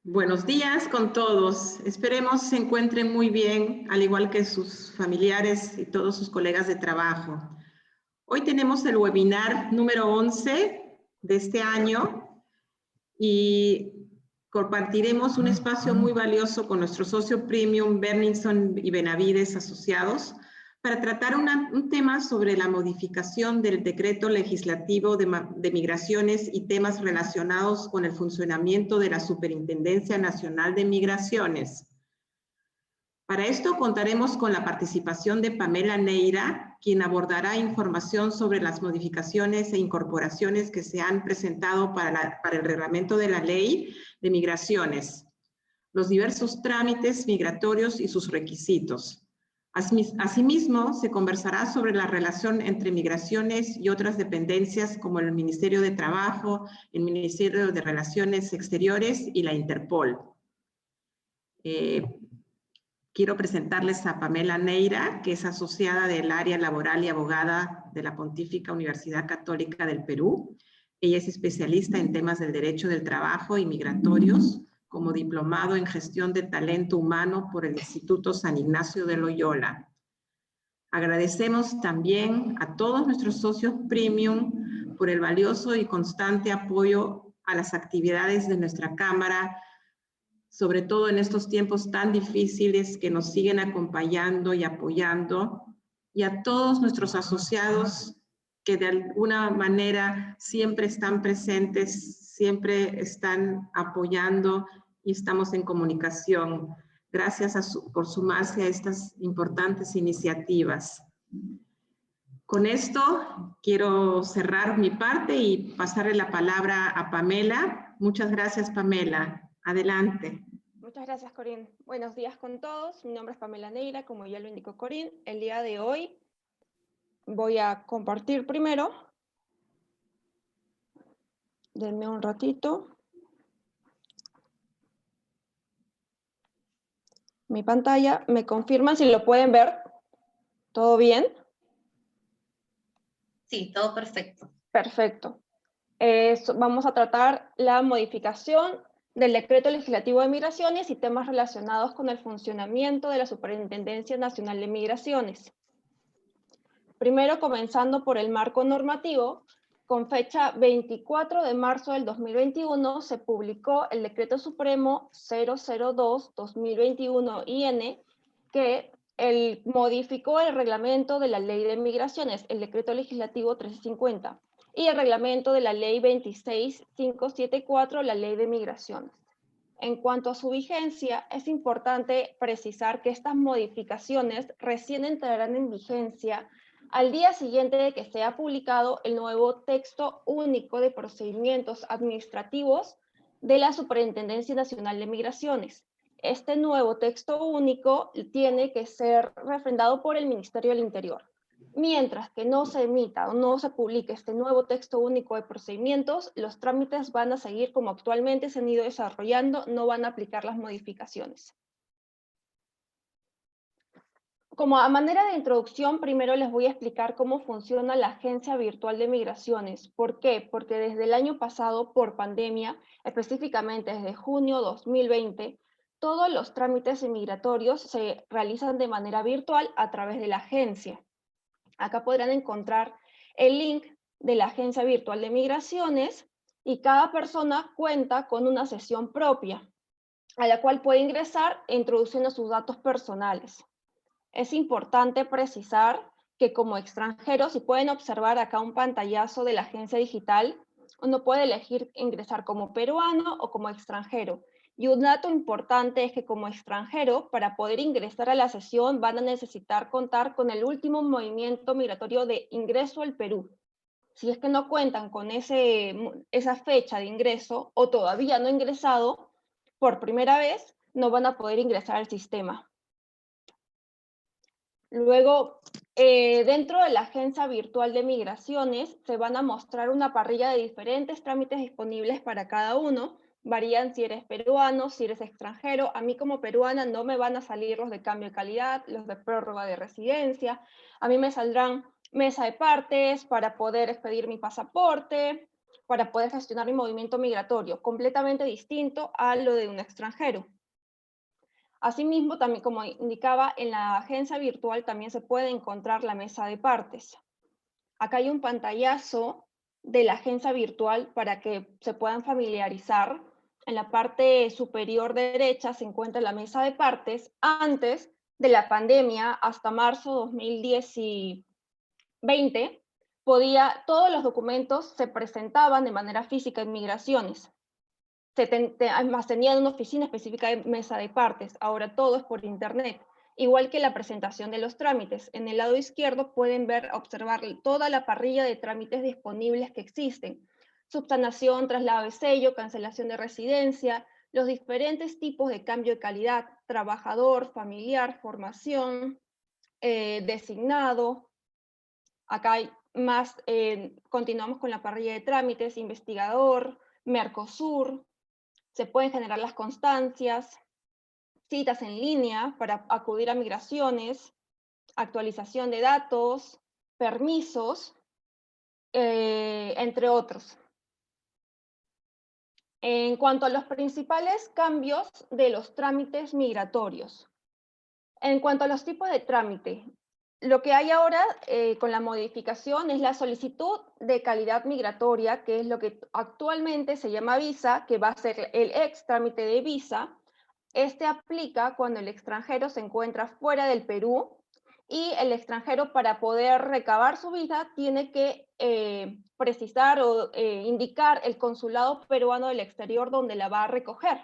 Buenos días con todos. Esperemos se encuentren muy bien, al igual que sus familiares y todos sus colegas de trabajo. Hoy tenemos el webinar número 11 de este año y compartiremos un espacio muy valioso con nuestro socio premium Berninson y Benavides Asociados para tratar un tema sobre la modificación del decreto legislativo de migraciones y temas relacionados con el funcionamiento de la Superintendencia Nacional de Migraciones. Para esto contaremos con la participación de Pamela Neira, quien abordará información sobre las modificaciones e incorporaciones que se han presentado para el reglamento de la Ley de Migraciones, los diversos trámites migratorios y sus requisitos. Asimismo, se conversará sobre la relación entre migraciones y otras dependencias como el Ministerio de Trabajo, el Ministerio de Relaciones Exteriores y la Interpol. Quiero presentarles a Pamela Neira, que es asociada del área laboral y abogada de la Pontífica Universidad Católica del Perú. Ella es especialista en temas del derecho del trabajo y migratorios, como diplomado en gestión de talento humano por el Instituto San Ignacio de Loyola. Agradecemos también a todos nuestros socios premium por el valioso y constante apoyo a las actividades de nuestra Cámara, sobre todo en estos tiempos tan difíciles, que nos siguen acompañando y apoyando, y a todos nuestros asociados que de alguna manera siempre están presentes, siempre están apoyando y estamos en comunicación. Gracias por sumarse a estas importantes iniciativas. Con esto quiero cerrar mi parte y pasarle la palabra a Pamela. Muchas gracias, Pamela. Adelante. Muchas gracias, Corín. Buenos días con todos. Mi nombre es Pamela Neira, como ya lo indicó Corín. El día de hoy voy a compartir primero. Denme un ratito. Mi pantalla, ¿me confirman si lo pueden ver? ¿Todo bien? Sí, todo perfecto. Perfecto. Vamos a tratar la modificación del Decreto Legislativo de Migraciones y temas relacionados con el funcionamiento de la Superintendencia Nacional de Migraciones. Primero, comenzando por el marco normativo, con fecha 24 de marzo del 2021 se publicó el Decreto Supremo 002-2021-IN, que modificó el reglamento de la Ley de Migraciones, el Decreto Legislativo 1350, y el reglamento de la Ley 26574, la Ley de Migraciones. En cuanto a su vigencia, es importante precisar que estas modificaciones recién entrarán en vigencia al día siguiente de que sea publicado el nuevo texto único de procedimientos administrativos de la Superintendencia Nacional de Migraciones. Este nuevo texto único tiene que ser refrendado por el Ministerio del Interior. Mientras que no se emita o no se publique este nuevo texto único de procedimientos, los trámites van a seguir como actualmente se han ido desarrollando, no van a aplicar las modificaciones. Como a manera de introducción, primero les voy a explicar cómo funciona la Agencia Virtual de Migraciones. ¿Por qué? Porque desde el año pasado, por pandemia, específicamente desde junio 2020, todos los trámites migratorios se realizan de manera virtual a través de la agencia. Acá podrán encontrar el link de la Agencia Virtual de Migraciones y cada persona cuenta con una sesión propia, a la cual puede ingresar introduciendo sus datos personales. Es importante precisar que como extranjero, si pueden observar acá un pantallazo de la agencia digital, uno puede elegir ingresar como peruano o como extranjero. Y un dato importante es que como extranjero, para poder ingresar a la sesión, van a necesitar contar con el último movimiento migratorio de ingreso al Perú. Si es que no cuentan con esa fecha de ingreso o todavía no ingresado, por primera vez, no van a poder ingresar al sistema. Luego, dentro de la Agencia Virtual de Migraciones se van a mostrar una parrilla de diferentes trámites disponibles para cada uno. Varían si eres peruano, si eres extranjero. A mí como peruana no me van a salir los de cambio de calidad, los de prórroga de residencia. A mí me saldrán mesa de partes para poder expedir mi pasaporte, para poder gestionar el movimiento migratorio, completamente distinto a lo de un extranjero. Asimismo, también como indicaba, en la agencia virtual también se puede encontrar la mesa de partes. Acá hay un pantallazo de la agencia virtual para que se puedan familiarizar. En la parte superior derecha se encuentra la mesa de partes. Antes de la pandemia, hasta marzo 2020, todos los documentos se presentaban de manera física en migraciones. Además, tenían una oficina específica de mesa de partes. Ahora todo es por internet. Igual que la presentación de los trámites. En el lado izquierdo pueden observar toda la parrilla de trámites disponibles que existen. Subsanación, traslado de sello, cancelación de residencia, los diferentes tipos de cambio de calidad, trabajador, familiar, formación, designado. Acá hay más, continuamos con la parrilla de trámites, investigador, Mercosur. Se pueden generar las constancias, citas en línea para acudir a migraciones, actualización de datos, permisos, entre otros. En cuanto a los principales cambios de los trámites migratorios. En cuanto a los tipos de trámite, lo que hay ahora con la modificación es la solicitud de calidad migratoria, que es lo que actualmente se llama visa, que va a ser el ex trámite de visa. Este aplica cuando el extranjero se encuentra fuera del Perú y el extranjero, para poder recabar su visa, tiene que precisar o indicar el consulado peruano del exterior donde la va a recoger.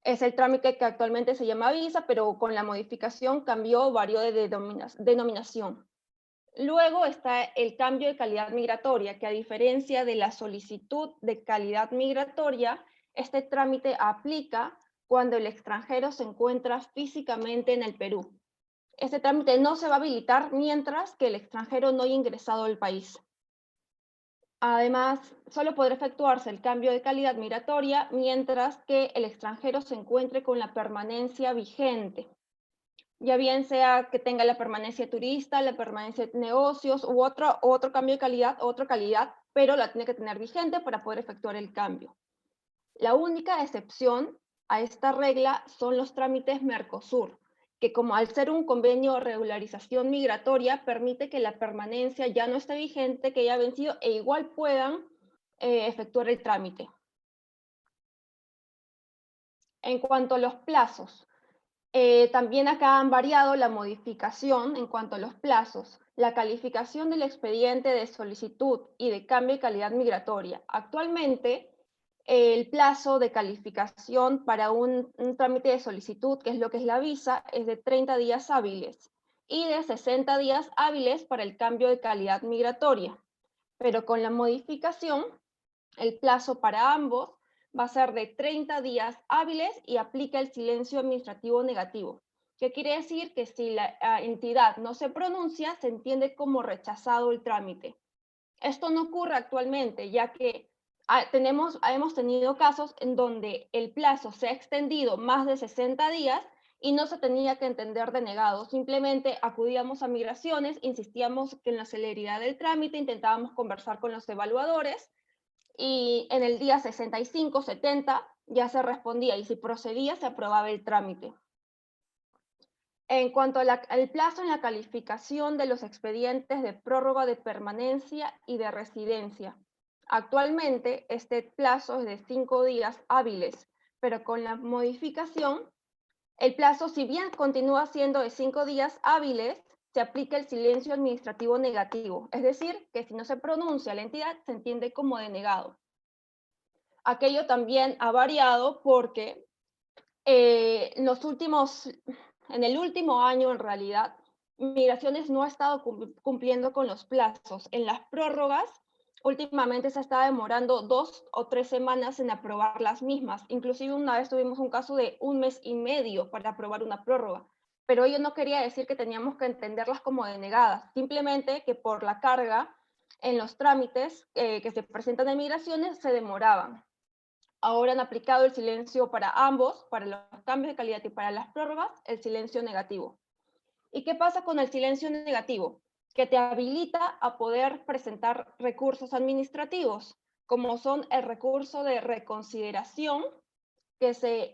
Es el trámite que actualmente se llama visa, pero con la modificación cambió, varió de denominación. Luego está el cambio de calidad migratoria, que a diferencia de la solicitud de calidad migratoria, este trámite aplica cuando el extranjero se encuentra físicamente en el Perú. Este trámite no se va a habilitar mientras que el extranjero no haya ingresado al país. Además, solo podrá efectuarse el cambio de calidad migratoria mientras que el extranjero se encuentre con la permanencia vigente. Ya bien sea que tenga la permanencia turista, la permanencia de negocios u otro cambio de calidad, otra calidad, pero la tiene que tener vigente para poder efectuar el cambio. La única excepción a esta regla son los trámites Mercosur, que como al ser un convenio de regularización migratoria, permite que la permanencia ya no esté vigente, que haya vencido, e igual puedan efectuar el trámite. En cuanto a los plazos, también acá han variado la modificación en cuanto a los plazos. La calificación del expediente de solicitud y de cambio de calidad migratoria. Actualmente, el plazo de calificación para un trámite de solicitud, que es lo que es la visa, es de 30 días hábiles y de 60 días hábiles para el cambio de calidad migratoria. Pero con la modificación, el plazo para ambos va a ser de 30 días hábiles y aplica el silencio administrativo negativo. ¿Qué quiere decir? Que si la entidad no se pronuncia, se entiende como rechazado el trámite. Esto no ocurre actualmente, ya que hemos tenido casos en donde el plazo se ha extendido más de 60 días y no se tenía que entender denegado. Simplemente acudíamos a migraciones, insistíamos en la celeridad del trámite, intentábamos conversar con los evaluadores y en el día 65, 70 ya se respondía y si procedía se aprobaba el trámite. En cuanto al plazo en la calificación de los expedientes de prórroga de permanencia y de residencia. Actualmente este plazo es de 5 días hábiles, pero con la modificación, el plazo, si bien continúa siendo de 5 días hábiles, se aplica el silencio administrativo negativo, es decir, que si no se pronuncia la entidad, se entiende como denegado. Aquello también ha variado porque en el último año, en realidad, Migraciones no ha estado cumpliendo con los plazos. En las prórrogas, últimamente se está demorando 2 o 3 semanas en aprobar las mismas. Inclusive una vez tuvimos un caso de 1 mes y medio para aprobar una prórroga. Pero ello no quería decir que teníamos que entenderlas como denegadas, simplemente que por la carga en los trámites que se presentan en Migraciones se demoraban. Ahora han aplicado el silencio para ambos, para los cambios de calidad y para las prórrogas, el silencio negativo. ¿Y qué pasa con el silencio negativo? que te habilita a poder presentar recursos administrativos, como son el recurso de reconsideración, que se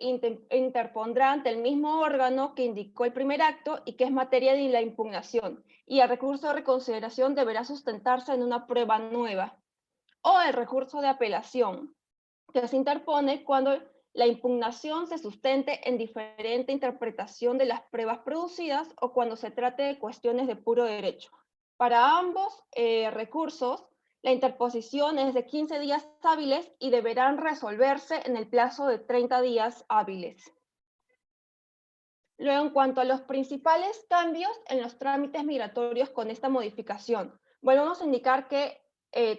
interpondrá ante el mismo órgano que indicó el primer acto y que es materia de la impugnación. Y el recurso de reconsideración deberá sustentarse en una prueba nueva. O el recurso de apelación, que se interpone cuando la impugnación se sustente en diferente interpretación de las pruebas producidas o cuando se trate de cuestiones de puro derecho. Para ambos recursos, la interposición es de 15 días hábiles y deberán resolverse en el plazo de 30 días hábiles. Luego, en cuanto a los principales cambios en los trámites migratorios con esta modificación, volvemos a indicar que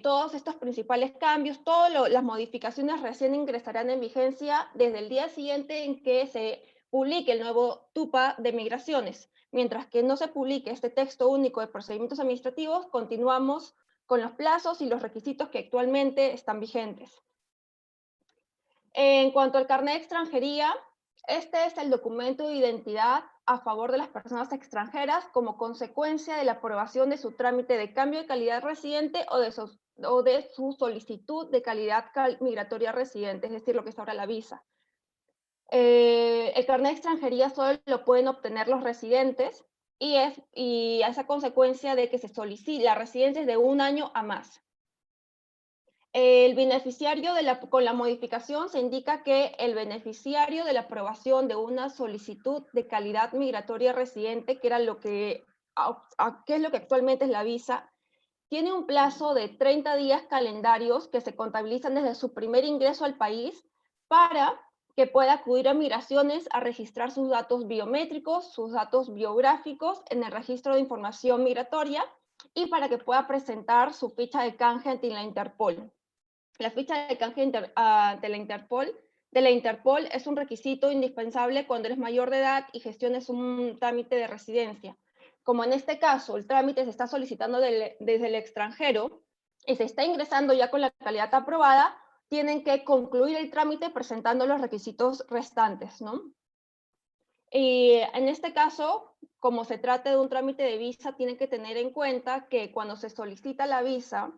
todos estos principales cambios, todas las modificaciones recién ingresarán en vigencia desde el día siguiente en que se publique el nuevo TUPA de migraciones. Mientras que no se publique este texto único de procedimientos administrativos, continuamos con los plazos y los requisitos que actualmente están vigentes. En cuanto al carnet de extranjería, este es el documento de identidad a favor de las personas extranjeras como consecuencia de la aprobación de su trámite de cambio de calidad residente o de su solicitud de calidad migratoria residente, es decir, lo que es ahora la visa. El carnet de extranjería solo lo pueden obtener los residentes y a esa consecuencia de que se solicite la residencia es de 1 año a más. El beneficiario con la modificación se indica que el beneficiario de la aprobación de una solicitud de calidad migratoria residente, que era que es lo que actualmente es la visa, tiene un plazo de 30 días calendarios que se contabilizan desde su primer ingreso al país para que pueda acudir a migraciones a registrar sus datos biométricos, sus datos biográficos en el registro de información migratoria y para que pueda presentar su ficha de canje ante la Interpol. La ficha de canje de la Interpol es un requisito indispensable cuando eres mayor de edad y gestiones un trámite de residencia. Como en este caso, el trámite se está solicitando desde el extranjero y se está ingresando ya con la calidad aprobada, tienen que concluir el trámite presentando los requisitos restantes, ¿no? Y en este caso, como se trata de un trámite de visa, tienen que tener en cuenta que cuando se solicita la visa,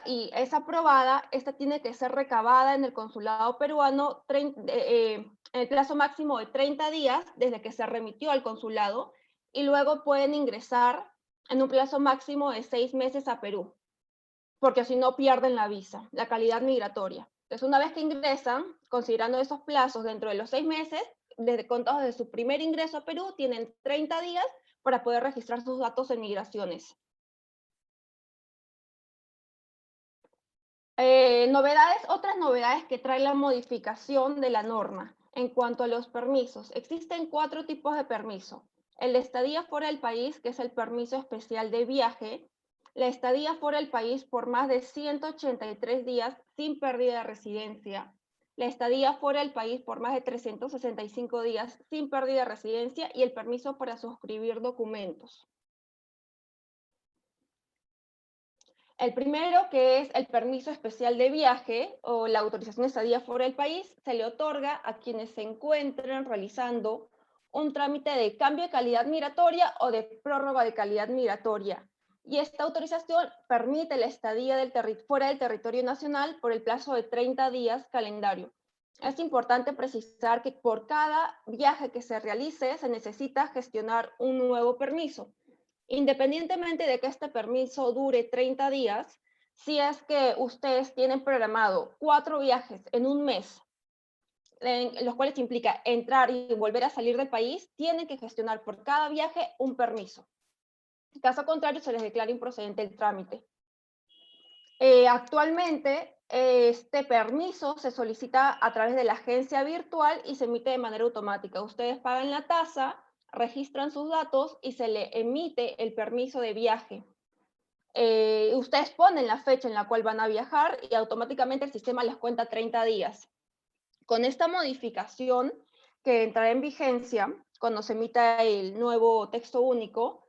y es aprobada, esta tiene que ser recabada en el consulado peruano en el plazo máximo de 30 días desde que se remitió al consulado y luego pueden ingresar en un plazo máximo de 6 meses a Perú, porque si no pierden la visa, la calidad migratoria. Entonces, una vez que ingresan, considerando esos plazos dentro de los 6 meses, contados desde su primer ingreso a Perú, tienen 30 días para poder registrar sus datos en migraciones. Otras novedades que trae la modificación de la norma. En cuanto a los permisos, existen 4 tipos de permiso. El de estadía fuera del país, que es el permiso especial de viaje. La estadía fuera del país por más de 183 días sin pérdida de residencia. La estadía fuera del país por más de 365 días sin pérdida de residencia y el permiso para suscribir documentos. El primero, que es el permiso especial de viaje o la autorización de estadía fuera del país, se le otorga a quienes se encuentren realizando un trámite de cambio de calidad migratoria o de prórroga de calidad migratoria. Y esta autorización permite la estadía fuera del territorio nacional por el plazo de 30 días calendario. Es importante precisar que por cada viaje que se realice se necesita gestionar un nuevo permiso. Independientemente de que este permiso dure 30 días, si es que ustedes tienen programado 4 viajes en un mes, en los cuales implica entrar y volver a salir del país, tienen que gestionar por cada viaje un permiso. En caso contrario, se les declara improcedente el trámite. Actualmente, este permiso se solicita a través de la agencia virtual y se emite de manera automática. Ustedes pagan la tasa, registran sus datos y se le emite el permiso de viaje. Ustedes ponen la fecha en la cual van a viajar y automáticamente el sistema les cuenta 30 días. Con esta modificación que entrará en vigencia cuando se emita el nuevo texto único,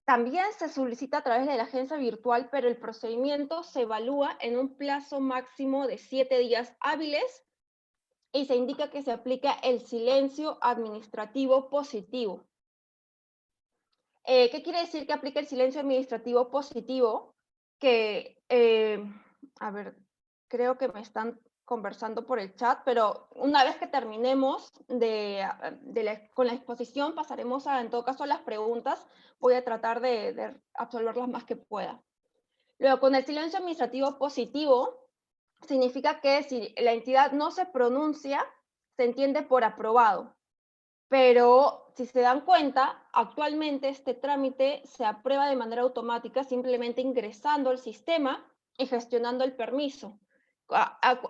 también se solicita a través de la agencia virtual, pero el procedimiento se evalúa en un plazo máximo de 7 días hábiles y se indica que se aplica el silencio administrativo positivo. ¿Qué quiere decir que aplica el silencio administrativo positivo? Que, a ver, creo que me están conversando por el chat, pero una vez que terminemos con la exposición, pasaremos a, en todo caso, a las preguntas. Voy a tratar de absolver las más que pueda. Luego, con el silencio administrativo positivo, significa que si la entidad no se pronuncia, se entiende por aprobado. Pero si se dan cuenta, actualmente este trámite se aprueba de manera automática simplemente ingresando al sistema y gestionando el permiso.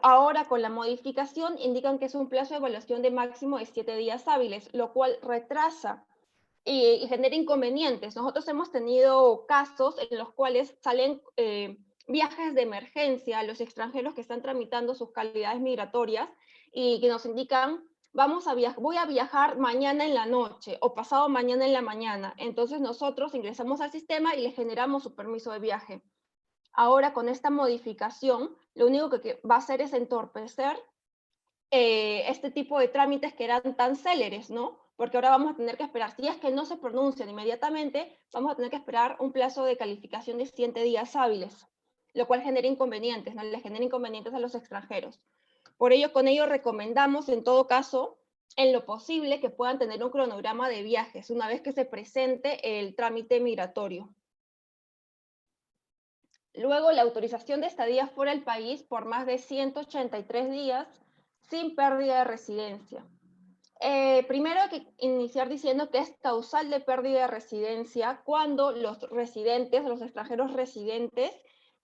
Ahora con la modificación indican que es un plazo de evaluación de máximo de 7 días hábiles, lo cual retrasa y genera inconvenientes. Nosotros hemos tenido casos en los cuales salen viajes de emergencia a los extranjeros que están tramitando sus calidades migratorias y que nos indican, voy a viajar mañana en la noche o pasado mañana en la mañana. Entonces nosotros ingresamos al sistema y le generamos su permiso de viaje. Ahora con esta modificación, lo único que va a hacer es entorpecer este tipo de trámites que eran tan céleres, ¿no? Porque ahora vamos a tener que esperar, si es que no se pronuncian inmediatamente, vamos a tener que esperar un plazo de calificación de 7 días hábiles, lo cual genera inconvenientes, ¿no? Les genera inconvenientes a los extranjeros. Por ello, con ello recomendamos, en todo caso, en lo posible, que puedan tener un cronograma de viajes una vez que se presente el trámite migratorio. Luego, la autorización de estadía fuera del país por más de 183 días sin pérdida de residencia. Primero hay que iniciar diciendo que es causal de pérdida de residencia cuando los residentes, los extranjeros residentes,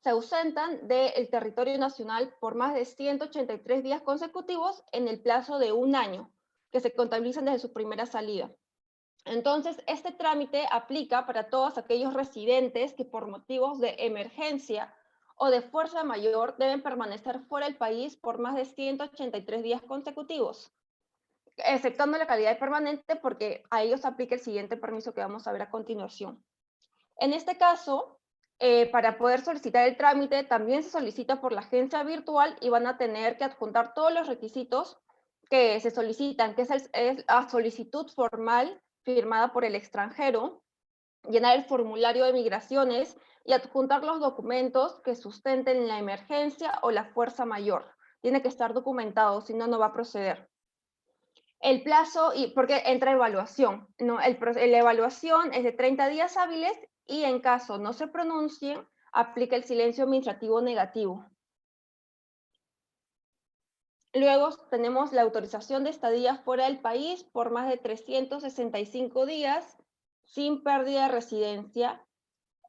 se ausentan del territorio nacional por más de 183 días consecutivos en el plazo de un año, que se contabilizan desde su primera salida. Entonces, este trámite aplica para todos aquellos residentes que por motivos de emergencia o de fuerza mayor deben permanecer fuera del país por más de 183 días consecutivos, exceptuando la calidad de permanente porque a ellos aplica el siguiente permiso que vamos a ver a continuación. En este caso, para poder solicitar el trámite, también se solicita por la agencia virtual y van a tener que adjuntar todos los requisitos que se solicitan, que es la solicitud formal firmada por el extranjero, llenar el formulario de migraciones y adjuntar los documentos que sustenten la emergencia o la fuerza mayor. Tiene que estar documentado, si no, no va a proceder. El plazo, porque entra evaluación, ¿no? La evaluación es de 30 días hábiles y en caso no se pronuncie, aplica el silencio administrativo negativo. Luego tenemos la autorización de estadía fuera del país por más de 365 días sin pérdida de residencia.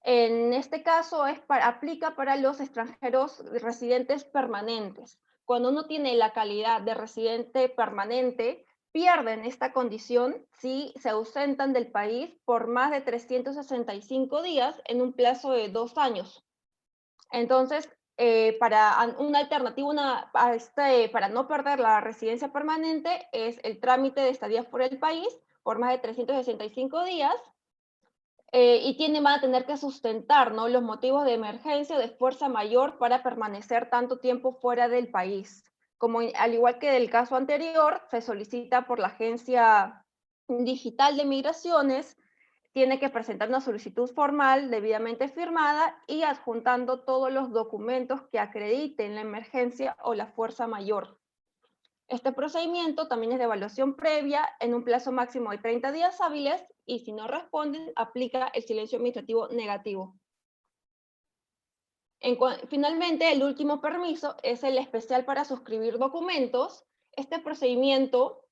En este caso aplica para los extranjeros residentes permanentes. Cuando uno tiene la calidad de residente permanente, pierden esta condición si se ausentan del país por más de 365 días en un plazo de 2 años. Entonces, para una alternativa para no perder la residencia permanente es el trámite de estadía fuera del país por más de 365 días van a tener que sustentar, ¿no?, los motivos de emergencia o de fuerza mayor para permanecer tanto tiempo fuera del país. Como al igual que del caso anterior, se solicita por la Agencia Digital de Migraciones, tiene que presentar una solicitud formal debidamente firmada y adjuntando todos los documentos que acrediten la emergencia o la fuerza mayor. Este procedimiento también es de evaluación previa en un plazo máximo de 30 días hábiles y si no responden, aplica el silencio administrativo negativo. Finalmente, el último permiso es el especial para suscribir documentos. Este procedimiento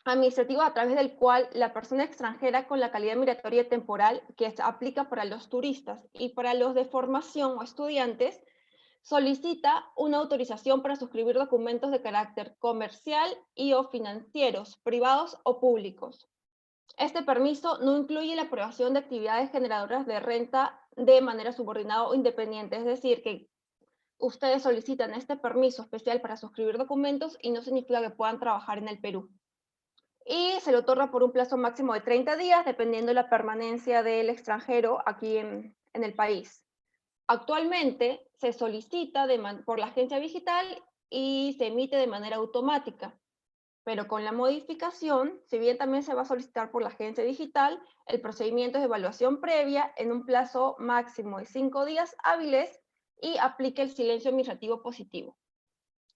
administrativo a través del cual la persona extranjera con la calidad migratoria temporal que se aplica para los turistas y para los de formación o estudiantes solicita una autorización para suscribir documentos de carácter comercial y o financieros, privados o públicos. Este permiso no incluye la aprobación de actividades generadoras de renta de manera subordinada o independiente, es decir, que ustedes solicitan este permiso especial para suscribir documentos y no significa que puedan trabajar en el Perú. Y se le otorga por un plazo máximo de 30 días, dependiendo de la permanencia del extranjero aquí en el país. Actualmente se solicita por la agencia digital y se emite de manera automática. Pero con la modificación, si bien también se va a solicitar por la agencia digital, el procedimiento es de evaluación previa en un plazo máximo de 5 días hábiles y aplique el silencio administrativo positivo.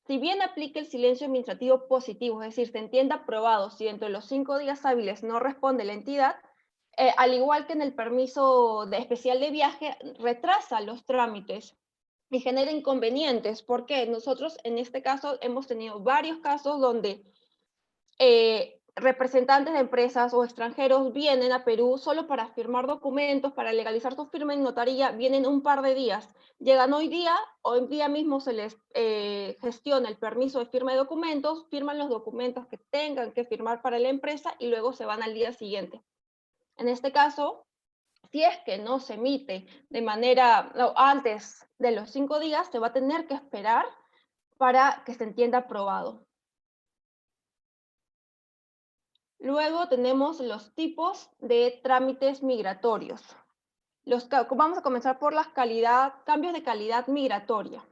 Si bien aplique el silencio administrativo positivo, es decir, se entienda aprobado si dentro de los 5 días hábiles no responde la entidad, al igual que en el permiso especial de viaje, retrasa los trámites y genera inconvenientes, porque nosotros en este caso hemos tenido varios casos donde representantes de empresas o extranjeros vienen a Perú solo para firmar documentos, para legalizar su firma en notaría, vienen un par de días. Llegan hoy día mismo se les gestiona el permiso de firma de documentos, firman los documentos que tengan que firmar para la empresa y luego se van al día siguiente. En este caso, si es que no se emite de manera, no, antes de los 5 días, se va a tener que esperar para que se entienda aprobado. Luego tenemos los tipos de trámites migratorios. Vamos a comenzar por las cambios de calidad migratoria.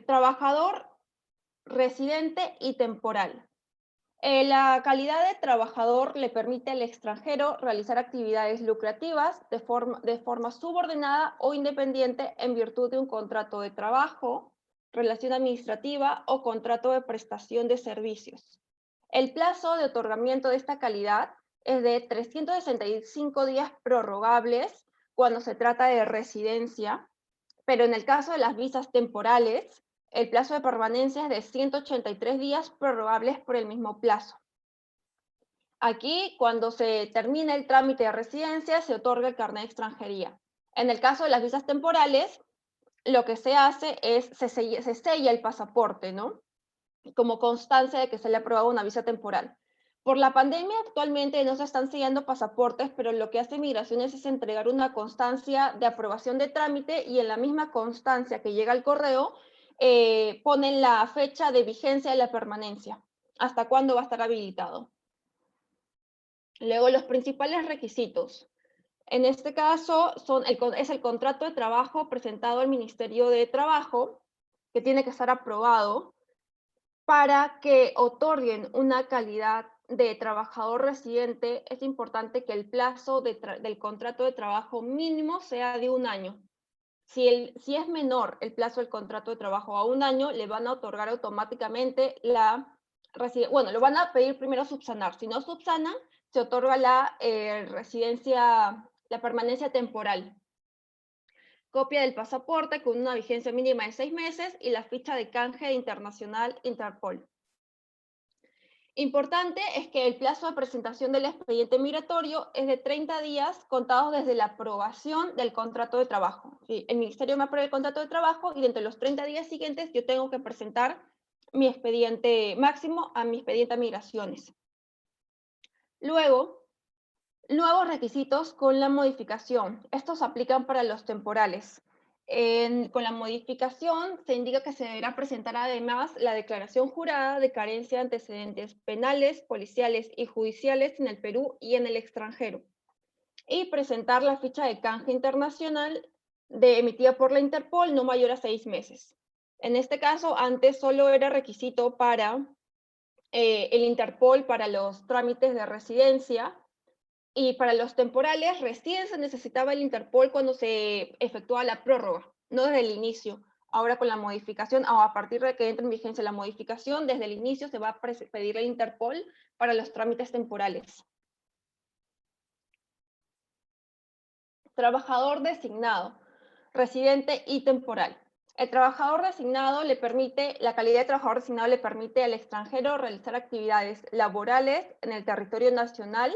Trabajador, residente y temporal. La calidad de trabajador le permite al extranjero realizar actividades lucrativas de forma subordinada o independiente en virtud de un contrato de trabajo, relación administrativa o contrato de prestación de servicios. El plazo de otorgamiento de esta calidad es de 365 días prorrogables cuando se trata de residencia, pero en el caso de las visas temporales, el plazo de permanencia es de 183 días prorrogables por el mismo plazo. Aquí, cuando se termina el trámite de residencia, se otorga el carnet de extranjería. En el caso de las visas temporales, lo que se hace es, se sella el pasaporte, ¿no? Como constancia de que se le ha aprobado una visa temporal. Por la pandemia actualmente no se están sellando pasaportes, pero lo que hace Migraciones es entregar una constancia de aprobación de trámite y en la misma constancia que llega al correo ponen la fecha de vigencia de la permanencia, hasta cuándo va a estar habilitado. Luego los principales requisitos. En este caso es el contrato de trabajo presentado al Ministerio de Trabajo, que tiene que estar aprobado para que otorguen una calidad de trabajador residente. Es importante que el plazo del contrato de trabajo mínimo sea de 1 año. Si es menor el plazo del contrato de trabajo a 1 año, le van a otorgar automáticamente lo van a pedir primero subsanar. Si no subsanan, se otorga la permanencia temporal. Copia del pasaporte con una vigencia mínima de 6 meses y la ficha de canje internacional Interpol. Importante es que el plazo de presentación del expediente migratorio es de 30 días contados desde la aprobación del contrato de trabajo. ¿Sí? El ministerio me aprueba el contrato de trabajo y dentro de los 30 días siguientes yo tengo que presentar mi expediente máximo a mi expediente a migraciones. Luego, nuevos requisitos con la modificación. Estos aplican para los temporales. Con la modificación se indica que se deberá presentar además la declaración jurada de carencia de antecedentes penales, policiales y judiciales en el Perú y en el extranjero. Y presentar la ficha de canje internacional emitida por la Interpol no mayor a 6 meses. En este caso, antes solo era requisito para el Interpol para los trámites de residencia, y para los temporales, recién se necesitaba el Interpol cuando se efectúa la prórroga, no desde el inicio. Ahora con la modificación, o a partir de que entre en vigencia la modificación, desde el inicio se va a pedir el Interpol para los trámites temporales. Trabajador designado, residente y temporal. El trabajador designado la calidad de trabajador designado le permite al extranjero realizar actividades laborales en el territorio nacional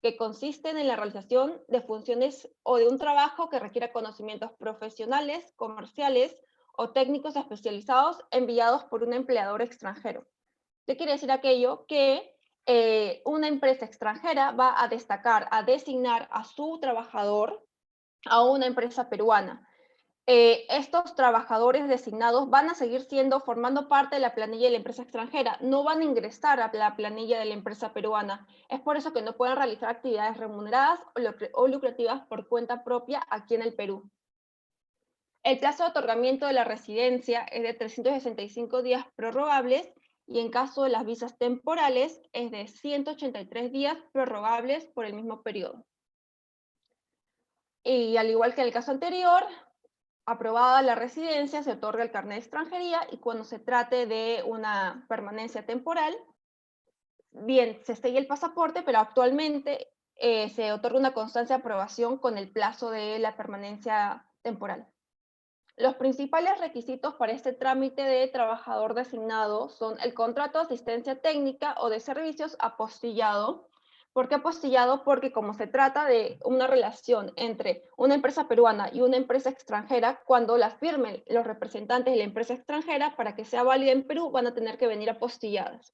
que consisten en la realización de funciones o de un trabajo que requiera conocimientos profesionales, comerciales o técnicos especializados enviados por un empleador extranjero. ¿Qué quiere decir aquello? Que una empresa extranjera va a designar a su trabajador a una empresa peruana. Estos trabajadores designados van a seguir formando parte de la planilla de la empresa extranjera, no van a ingresar a la planilla de la empresa peruana. Es por eso que no pueden realizar actividades remuneradas o lucrativas por cuenta propia aquí en el Perú. El plazo de otorgamiento de la residencia es de 365 días prorrogables y en caso de las visas temporales es de 183 días prorrogables por el mismo periodo. Y al igual que en el caso anterior, aprobada la residencia, se otorga el carnet de extranjería y cuando se trate de una permanencia temporal, bien, se sella el pasaporte, pero actualmente se otorga una constancia de aprobación con el plazo de la permanencia temporal. Los principales requisitos para este trámite de trabajador designado son el contrato de asistencia técnica o de servicios apostillado. ¿Por qué apostillado? Porque como se trata de una relación entre una empresa peruana y una empresa extranjera, cuando la firmen los representantes de la empresa extranjera, para que sea válida en Perú, van a tener que venir apostilladas.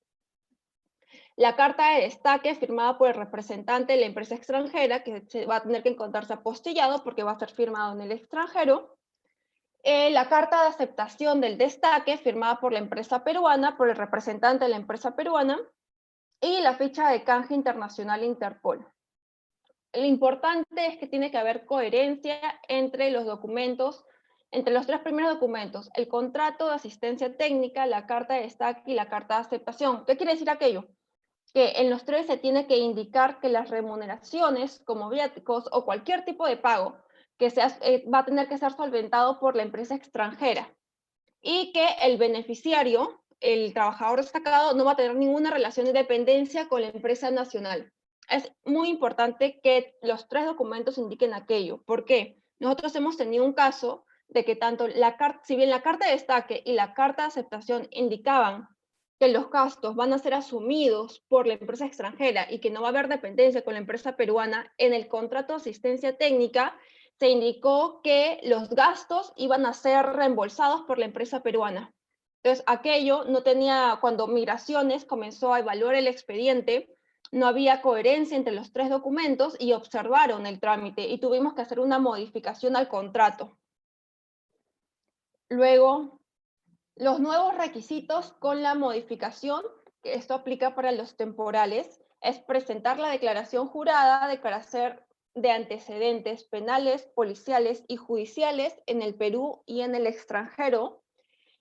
La carta de destaque firmada por el representante de la empresa extranjera, que se va a tener que encontrarse apostillado porque va a ser firmado en el extranjero. La carta de aceptación del destaque firmada por la empresa peruana, por el representante de la empresa peruana, y la ficha de canje internacional Interpol. Lo importante es que tiene que haber coherencia entre los documentos, entre los tres primeros documentos, el contrato de asistencia técnica, la carta de destaque y la carta de aceptación. ¿Qué quiere decir aquello? Que en los tres se tiene que indicar que las remuneraciones como viáticos o cualquier tipo de pago que va a tener que ser solventado por la empresa extranjera y que el beneficiario, el trabajador destacado, no va a tener ninguna relación de dependencia con la empresa nacional. Es muy importante que los tres documentos indiquen aquello. ¿Por qué? Nosotros hemos tenido un caso de que tanto si bien la carta de destaque y la carta de aceptación indicaban que los gastos van a ser asumidos por la empresa extranjera y que no va a haber dependencia con la empresa peruana, en el contrato de asistencia técnica se indicó que los gastos iban a ser reembolsados por la empresa peruana. Entonces, aquello no tenía, cuando Migraciones comenzó a evaluar el expediente, no había coherencia entre los tres documentos y observaron el trámite y tuvimos que hacer una modificación al contrato. Luego, los nuevos requisitos con la modificación, que esto aplica para los temporales, es presentar la declaración jurada de carácter de antecedentes penales, policiales y judiciales en el Perú y en el extranjero,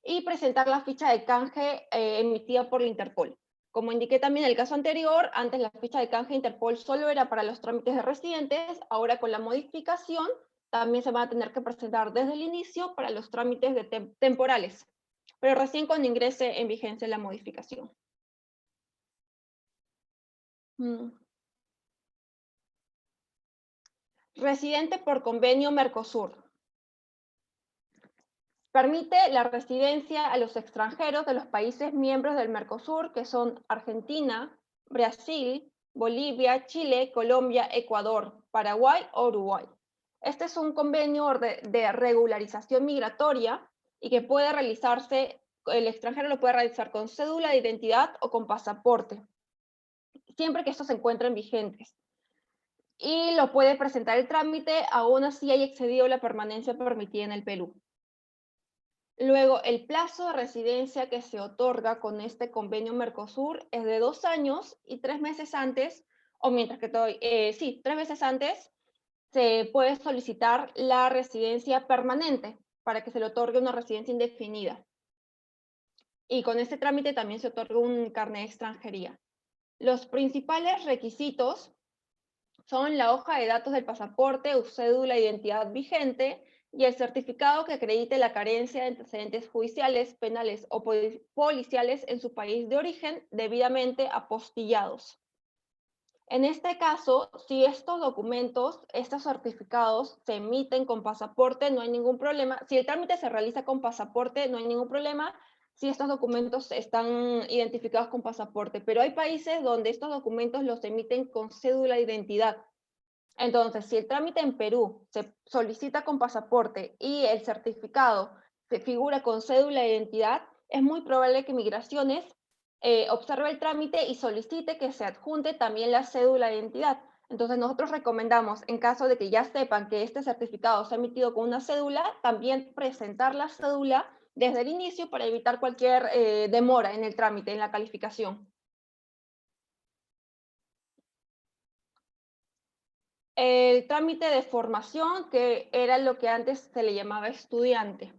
y presentar la ficha de canje emitida por la Interpol. Como indiqué también en el caso anterior, antes la ficha de canje Interpol solo era para los trámites de residentes, ahora con la modificación también se van a tener que presentar desde el inicio para los trámites de temporales, pero recién cuando ingrese en vigencia la modificación. Residente por convenio Mercosur. Permite la residencia a los extranjeros de los países miembros del Mercosur, que son Argentina, Brasil, Bolivia, Chile, Colombia, Ecuador, Paraguay o Uruguay. Este es un convenio de regularización migratoria y que puede realizarse, el extranjero lo puede realizar con cédula de identidad o con pasaporte, siempre que estos se encuentren vigentes. Y lo puede presentar el trámite, aún así haya excedido la permanencia permitida en el Perú. Luego, el plazo de residencia que se otorga con este convenio Mercosur es de 2 años y 3 meses antes, o mientras que 3 meses antes, se puede solicitar la residencia permanente para que se le otorgue una residencia indefinida. Y con este trámite también se otorga un carnet de extranjería. Los principales requisitos son la hoja de datos del pasaporte o cédula de identidad vigente y el certificado que acredite la carencia de antecedentes judiciales, penales o policiales en su país de origen debidamente apostillados. En este caso, si estos documentos, estos certificados se emiten con pasaporte, no hay ningún problema. Si el trámite se realiza con pasaporte, no hay ningún problema si estos documentos están identificados con pasaporte. Pero hay países donde estos documentos los emiten con cédula de identidad. Entonces, si el trámite en Perú se solicita con pasaporte y el certificado se figura con cédula de identidad, es muy probable que Migraciones observe el trámite y solicite que se adjunte también la cédula de identidad. Entonces, nosotros recomendamos, en caso de que ya sepan que este certificado se ha emitido con una cédula, también presentar la cédula desde el inicio para evitar cualquier demora en el trámite, en la calificación. El trámite de formación, que era lo que antes se le llamaba estudiante.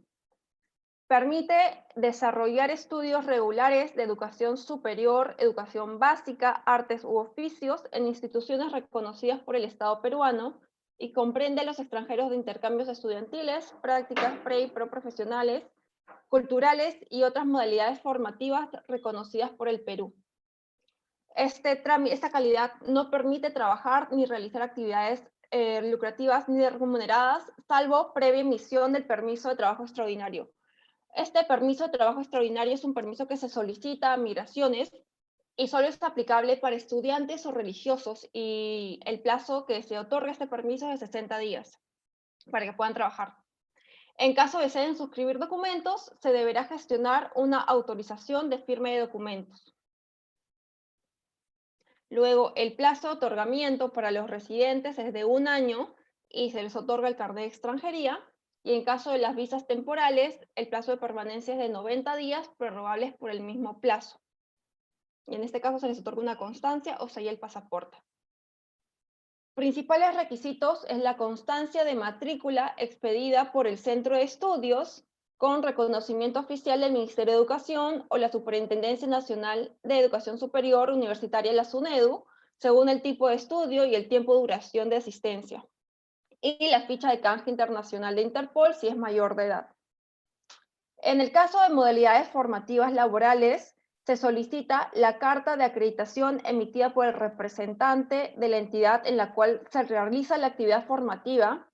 Permite desarrollar estudios regulares de educación superior, educación básica, artes u oficios en instituciones reconocidas por el Estado peruano y comprende a los extranjeros de intercambios estudiantiles, prácticas pre- y profesionales, culturales y otras modalidades formativas reconocidas por el Perú. Esta calidad no permite trabajar ni realizar actividades lucrativas ni remuneradas, salvo previa emisión del permiso de trabajo extraordinario. Este permiso de trabajo extraordinario es un permiso que se solicita a migraciones y solo es aplicable para estudiantes o religiosos, y el plazo que se otorga este permiso es de 60 días para que puedan trabajar. En caso deseen suscribir documentos, se deberá gestionar una autorización de firma de documentos. Luego, el plazo de otorgamiento para los residentes es de 1 año y se les otorga el carnet de extranjería. Y en caso de las visas temporales, el plazo de permanencia es de 90 días, prorrogables por el mismo plazo. Y en este caso se les otorga una constancia o sella el pasaporte. Principales requisitos es la constancia de matrícula expedida por el centro de estudios con reconocimiento oficial del Ministerio de Educación o la Superintendencia Nacional de Educación Superior Universitaria, la SUNEDU, según el tipo de estudio y el tiempo de duración de asistencia. Y la ficha de canje internacional de Interpol si es mayor de edad. En el caso de modalidades formativas laborales, se solicita la carta de acreditación emitida por el representante de la entidad en la cual se realiza la actividad formativa,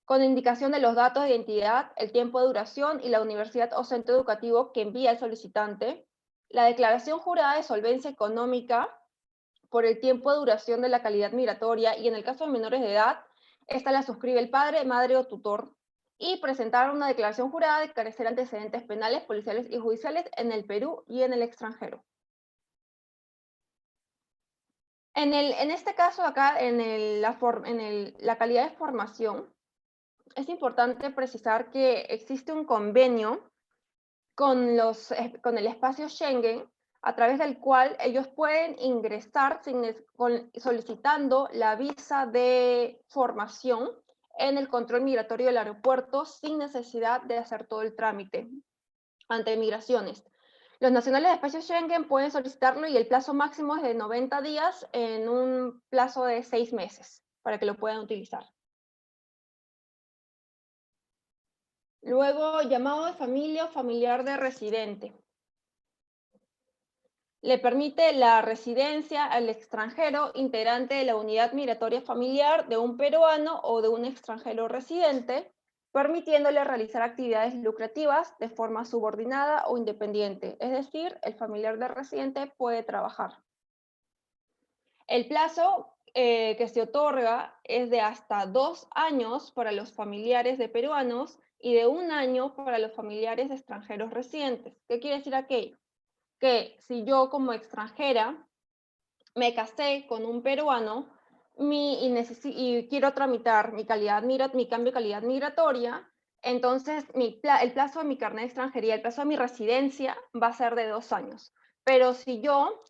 con indicación de los datos de identidad, el tiempo de duración y la universidad o centro educativo que envía el solicitante, la declaración jurada de solvencia económica por el tiempo de duración de la calidad migratoria, y en el caso de menores de edad, esta la suscribe el padre, madre o tutor, y presentar una declaración jurada de carecer antecedentes penales, policiales y judiciales en el Perú y en el extranjero. En este caso acá, la calidad de formación, es importante precisar que existe un convenio con el espacio Schengen, a través del cual ellos pueden ingresar solicitando la visa de formación en el control migratorio del aeropuerto sin necesidad de hacer todo el trámite ante migraciones. Los nacionales de espacio Schengen pueden solicitarlo y el plazo máximo es de 90 días en un plazo de 6 meses para que lo puedan utilizar. Luego, llamado de familia o familiar de residente. Le permite la residencia al extranjero integrante de la unidad migratoria familiar de un peruano o de un extranjero residente, permitiéndole realizar actividades lucrativas de forma subordinada o independiente, es decir, el familiar del residente puede trabajar. El plazo que se otorga es de hasta 2 años para los familiares de peruanos y de 1 año para los familiares de extranjeros residentes. ¿Qué quiere decir aquello? Que si yo como extranjera me casé con un peruano y quiero tramitar mi cambio de calidad migratoria, entonces el plazo de mi carnet de extranjería, el plazo de mi residencia va a ser de 2 años. Pero si yo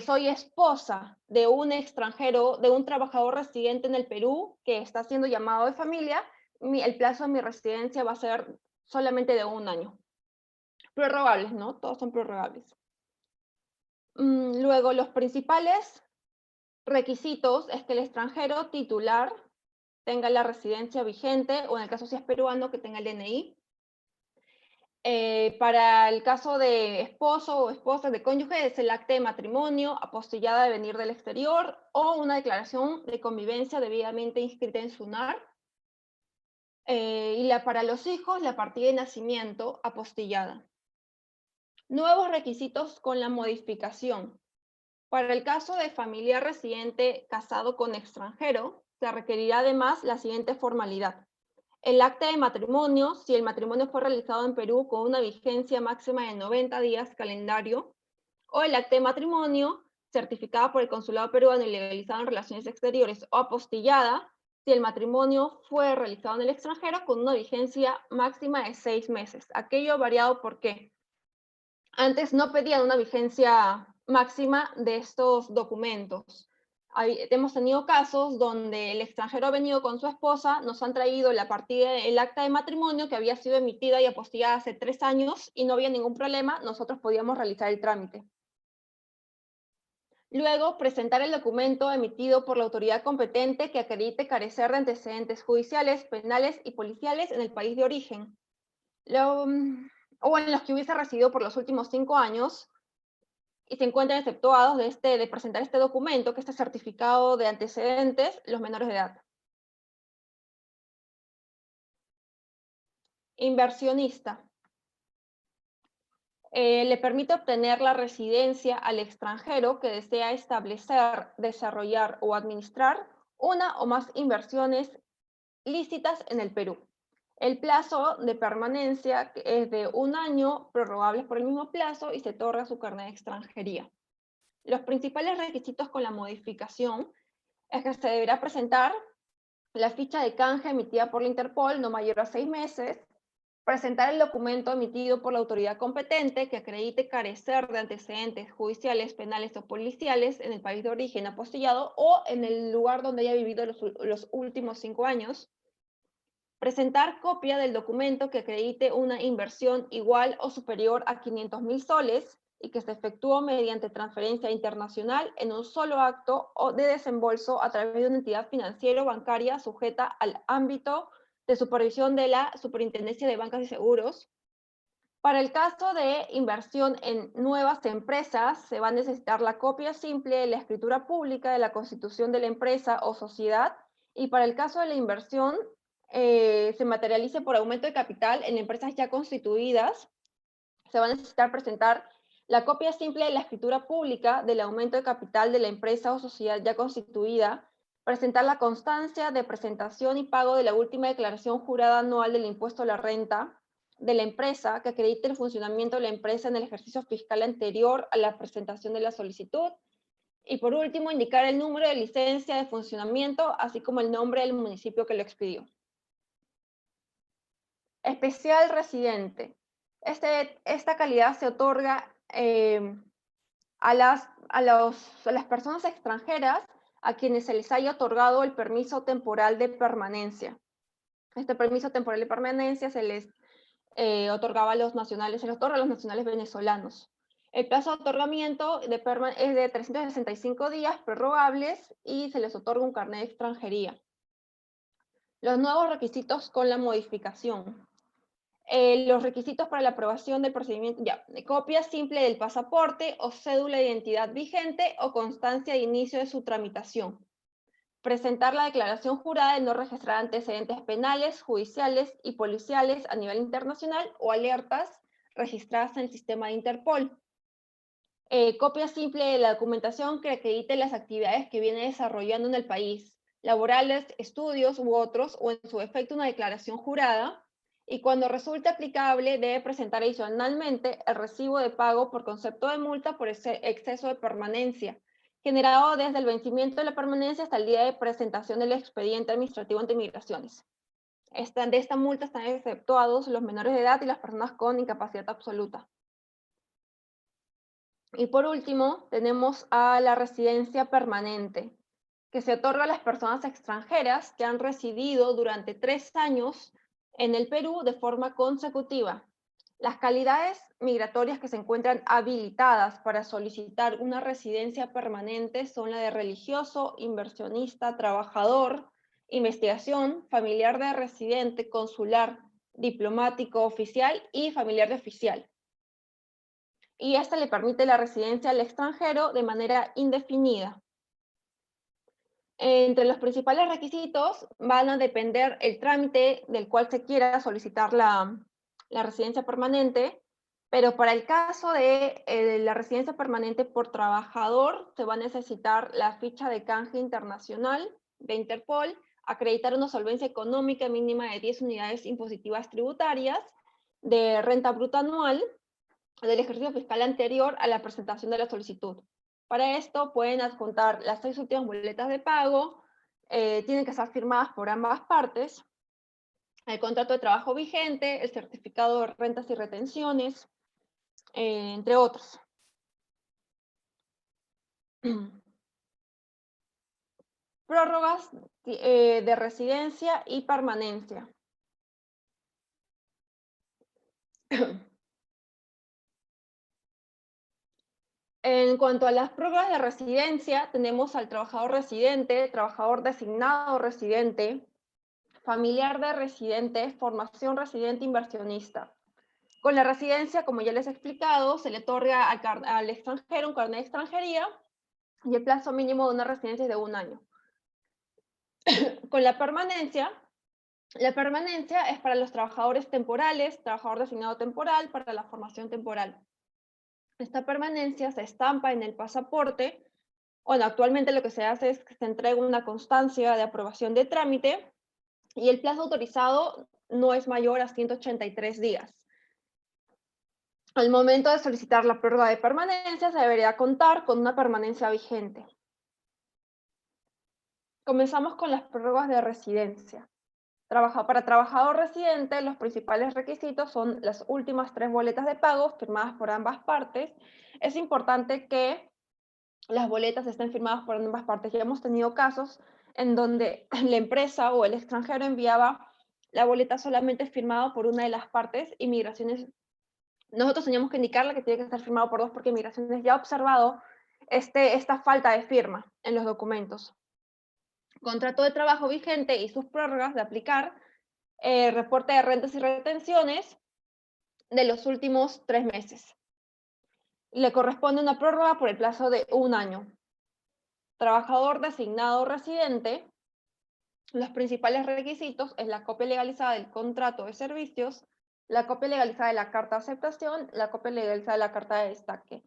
soy esposa de un extranjero, de un trabajador residente en el Perú que está siendo llamado de familia, el plazo de mi residencia va a ser solamente de 1 año. Prorrogables, ¿no? Todos son prorrogables. Luego, los principales requisitos es que el extranjero titular tenga la residencia vigente, o en el caso si es peruano, que tenga el DNI. Para el caso de esposo o esposa, de cónyuge, es el acta de matrimonio, apostillada de venir del exterior, o una declaración de convivencia debidamente inscrita en SUNAR. Para los hijos, la partida de nacimiento apostillada. Nuevos requisitos con la modificación. Para el caso de familiar residente casado con extranjero, se requerirá además la siguiente formalidad: el acta de matrimonio, si el matrimonio fue realizado en Perú con una vigencia máxima de 90 días calendario, o el acta de matrimonio certificada por el consulado peruano y legalizado en relaciones exteriores o apostillada, si el matrimonio fue realizado en el extranjero con una vigencia máxima de 6 meses. Aquello variado porque antes no pedían una vigencia máxima de estos documentos. Hemos tenido casos donde el extranjero ha venido con su esposa, nos han traído la partida, el acta de matrimonio que había sido emitida y apostillada hace 3 años y no había ningún problema, nosotros podíamos realizar el trámite. Luego, presentar el documento emitido por la autoridad competente que acredite carecer de antecedentes judiciales, penales y policiales en el país de origen, o en los que hubiese residido por los últimos 5 años, y se encuentran exceptuados de presentar este documento, que este certificado de antecedentes, los menores de edad. Inversionista. Le permite obtener la residencia al extranjero que desea establecer, desarrollar o administrar una o más inversiones lícitas en el Perú. El plazo de permanencia es de 1 año, prorrogables por el mismo plazo, y se otorga su carnet de extranjería. Los principales requisitos con la modificación es que se deberá presentar la ficha de canje emitida por la Interpol no mayor a 6 meses, presentar el documento emitido por la autoridad competente que acredite carecer de antecedentes judiciales, penales o policiales en el país de origen apostillado o en el lugar donde haya vivido los últimos 5 años, presentar copia del documento que acredite una inversión igual o superior a 500.000 soles y que se efectuó mediante transferencia internacional en un solo acto o de desembolso a través de una entidad financiera o bancaria sujeta al ámbito de supervisión de la Superintendencia de Bancas y Seguros. Para el caso de inversión en nuevas empresas, se va a necesitar la copia simple de la escritura pública de la constitución de la empresa o sociedad, y para el caso de la inversión, se materialice por aumento de capital en empresas ya constituidas, se va a necesitar presentar la copia simple de la escritura pública del aumento de capital de la empresa o sociedad ya constituida, presentar la constancia de presentación y pago de la última declaración jurada anual del impuesto a la renta de la empresa que acredite el funcionamiento de la empresa en el ejercicio fiscal anterior a la presentación de la solicitud. Y por último, indicar el número de licencia de funcionamiento, así como el nombre del municipio que lo expidió. Especial residente. Esta calidad se otorga a las personas extranjeras a quienes se les haya otorgado el permiso temporal de permanencia. Este permiso temporal de permanencia se les otorgaba a los nacionales, se les otorga a los nacionales venezolanos. El plazo de otorgamiento es de 365 días prorrogables y se les otorga un carnet de extranjería. Los nuevos requisitos con la modificación. Los requisitos para la aprobación del procedimiento, copia simple del pasaporte o cédula de identidad vigente o constancia de inicio de su tramitación. Presentar la declaración jurada de no registrar antecedentes penales, judiciales y policiales a nivel internacional o alertas registradas en el sistema de Interpol. Copia simple de la documentación que acredite las actividades que viene desarrollando en el país, laborales, estudios u otros, o en su defecto una declaración jurada. Y cuando resulte aplicable, debe presentar adicionalmente el recibo de pago por concepto de multa por ese exceso de permanencia, generado desde el vencimiento de la permanencia hasta el día de presentación del expediente administrativo ante migraciones. De esta multa están exceptuados los menores de edad y las personas con incapacidad absoluta. Y por último, tenemos a la residencia permanente, que se otorga a las personas extranjeras que han residido durante 3 años en el Perú de forma consecutiva. Las calidades migratorias que se encuentran habilitadas para solicitar una residencia permanente son la de religioso, inversionista, trabajador, investigación, familiar de residente, consular, diplomático, oficial y familiar de oficial. Y esta le permite la residencia al extranjero de manera indefinida. Entre los principales requisitos van a depender el trámite del cual se quiera solicitar la residencia permanente, pero para el caso de la residencia permanente por trabajador se va a necesitar la ficha de canje internacional de Interpol, acreditar una solvencia económica mínima de 10 unidades impositivas tributarias de renta bruta anual del ejercicio fiscal anterior a la presentación de la solicitud. Para esto pueden adjuntar las 6 últimas boletas de pago, tienen que estar firmadas por ambas partes, el contrato de trabajo vigente, el certificado de rentas y retenciones, entre otros. Prórrogas de residencia y permanencia. En cuanto a las prórrogas de residencia, tenemos al trabajador residente, trabajador designado residente, familiar de residente, formación residente inversionista. Con la residencia, como ya les he explicado, se le otorga al extranjero un carnet de extranjería y el plazo mínimo de una residencia es de 1 año. Con la permanencia es para los trabajadores temporales, trabajador designado temporal, para la formación temporal. Esta permanencia se estampa en el pasaporte. Bueno, actualmente lo que se hace es que se entrega una constancia de aprobación de trámite y el plazo autorizado no es mayor a 183 días. Al momento de solicitar la prórroga de permanencia, se debería contar con una permanencia vigente. Comenzamos con las prórrogas de residencia. Para trabajador residente, los principales requisitos son las últimas 3 boletas de pago firmadas por ambas partes. Es importante que las boletas estén firmadas por ambas partes. Ya hemos tenido casos en donde la empresa o el extranjero enviaba la boleta solamente firmada por una de las partes y Migraciones. Nosotros teníamos que indicarle que tiene que estar firmado por 2 porque Migraciones ya ha observado esta falta de firma en los documentos. Contrato de trabajo vigente y sus prórrogas de aplicar, reporte de rentas y retenciones de los últimos 3 meses. Le corresponde una prórroga por el plazo de 1 año. Trabajador designado residente, los principales requisitos es la copia legalizada del contrato de servicios, la copia legalizada de la carta de aceptación, la copia legalizada de la carta de destaque.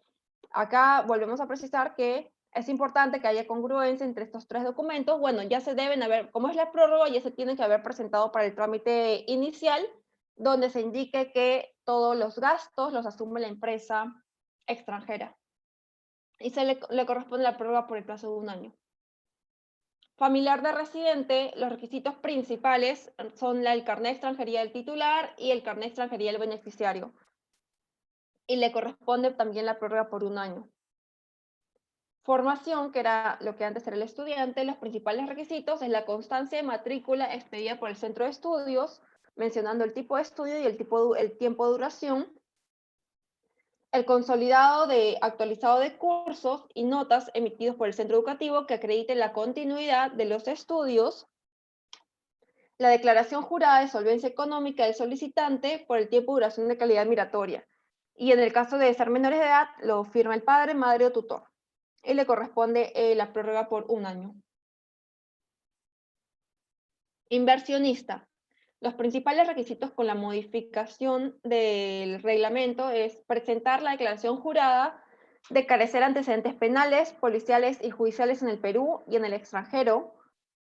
Acá volvemos a precisar que es importante que haya congruencia entre estos 3 documentos. Bueno, ya se deben haber, como es la prórroga, ya se tienen que haber presentado para el trámite inicial, donde se indique que todos los gastos los asume la empresa extranjera. Y le corresponde la prórroga por el plazo de 1 año. Familiar de residente, los requisitos principales son el carnet de extranjería del titular y el carnet de extranjería del beneficiario. Y le corresponde también la prórroga por 1 año. Formación, que era lo que antes era el estudiante, los principales requisitos es la constancia de matrícula expedida por el centro de estudios, mencionando el tipo de estudio y el tiempo de duración, el consolidado actualizado de cursos y notas emitidos por el centro educativo que acrediten la continuidad de los estudios, la declaración jurada de solvencia económica del solicitante por el tiempo de duración de calidad migratoria. Y en el caso de ser menores de edad, lo firma el padre, madre o tutor. Y le corresponde la prórroga por 1 año. Inversionista. Los principales requisitos con la modificación del reglamento es presentar la declaración jurada de carecer antecedentes penales, policiales y judiciales en el Perú y en el extranjero,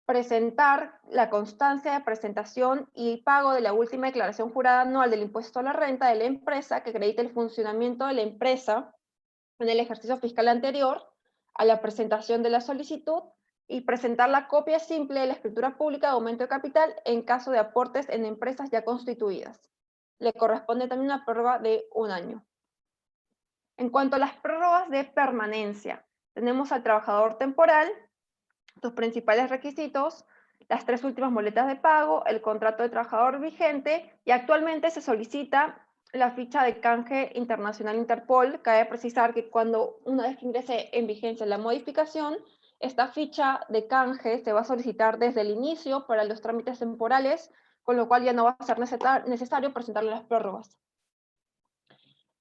presentar la constancia de presentación y pago de la última declaración jurada anual del impuesto a la renta de la empresa que acredite el funcionamiento de la empresa en el ejercicio fiscal anterior a la presentación de la solicitud y presentar la copia simple de la escritura pública de aumento de capital en caso de aportes en empresas ya constituidas. Le corresponde también una prórroga de 1 año. En cuanto a las prórrogas de permanencia, tenemos al trabajador temporal, sus principales requisitos, las 3 últimas boletas de pago, el contrato de trabajador vigente y actualmente se solicita la ficha de canje internacional Interpol. Cabe precisar que una vez que ingrese en vigencia la modificación, esta ficha de canje se va a solicitar desde el inicio para los trámites temporales, con lo cual ya no va a ser necesario presentarle las prórrogas.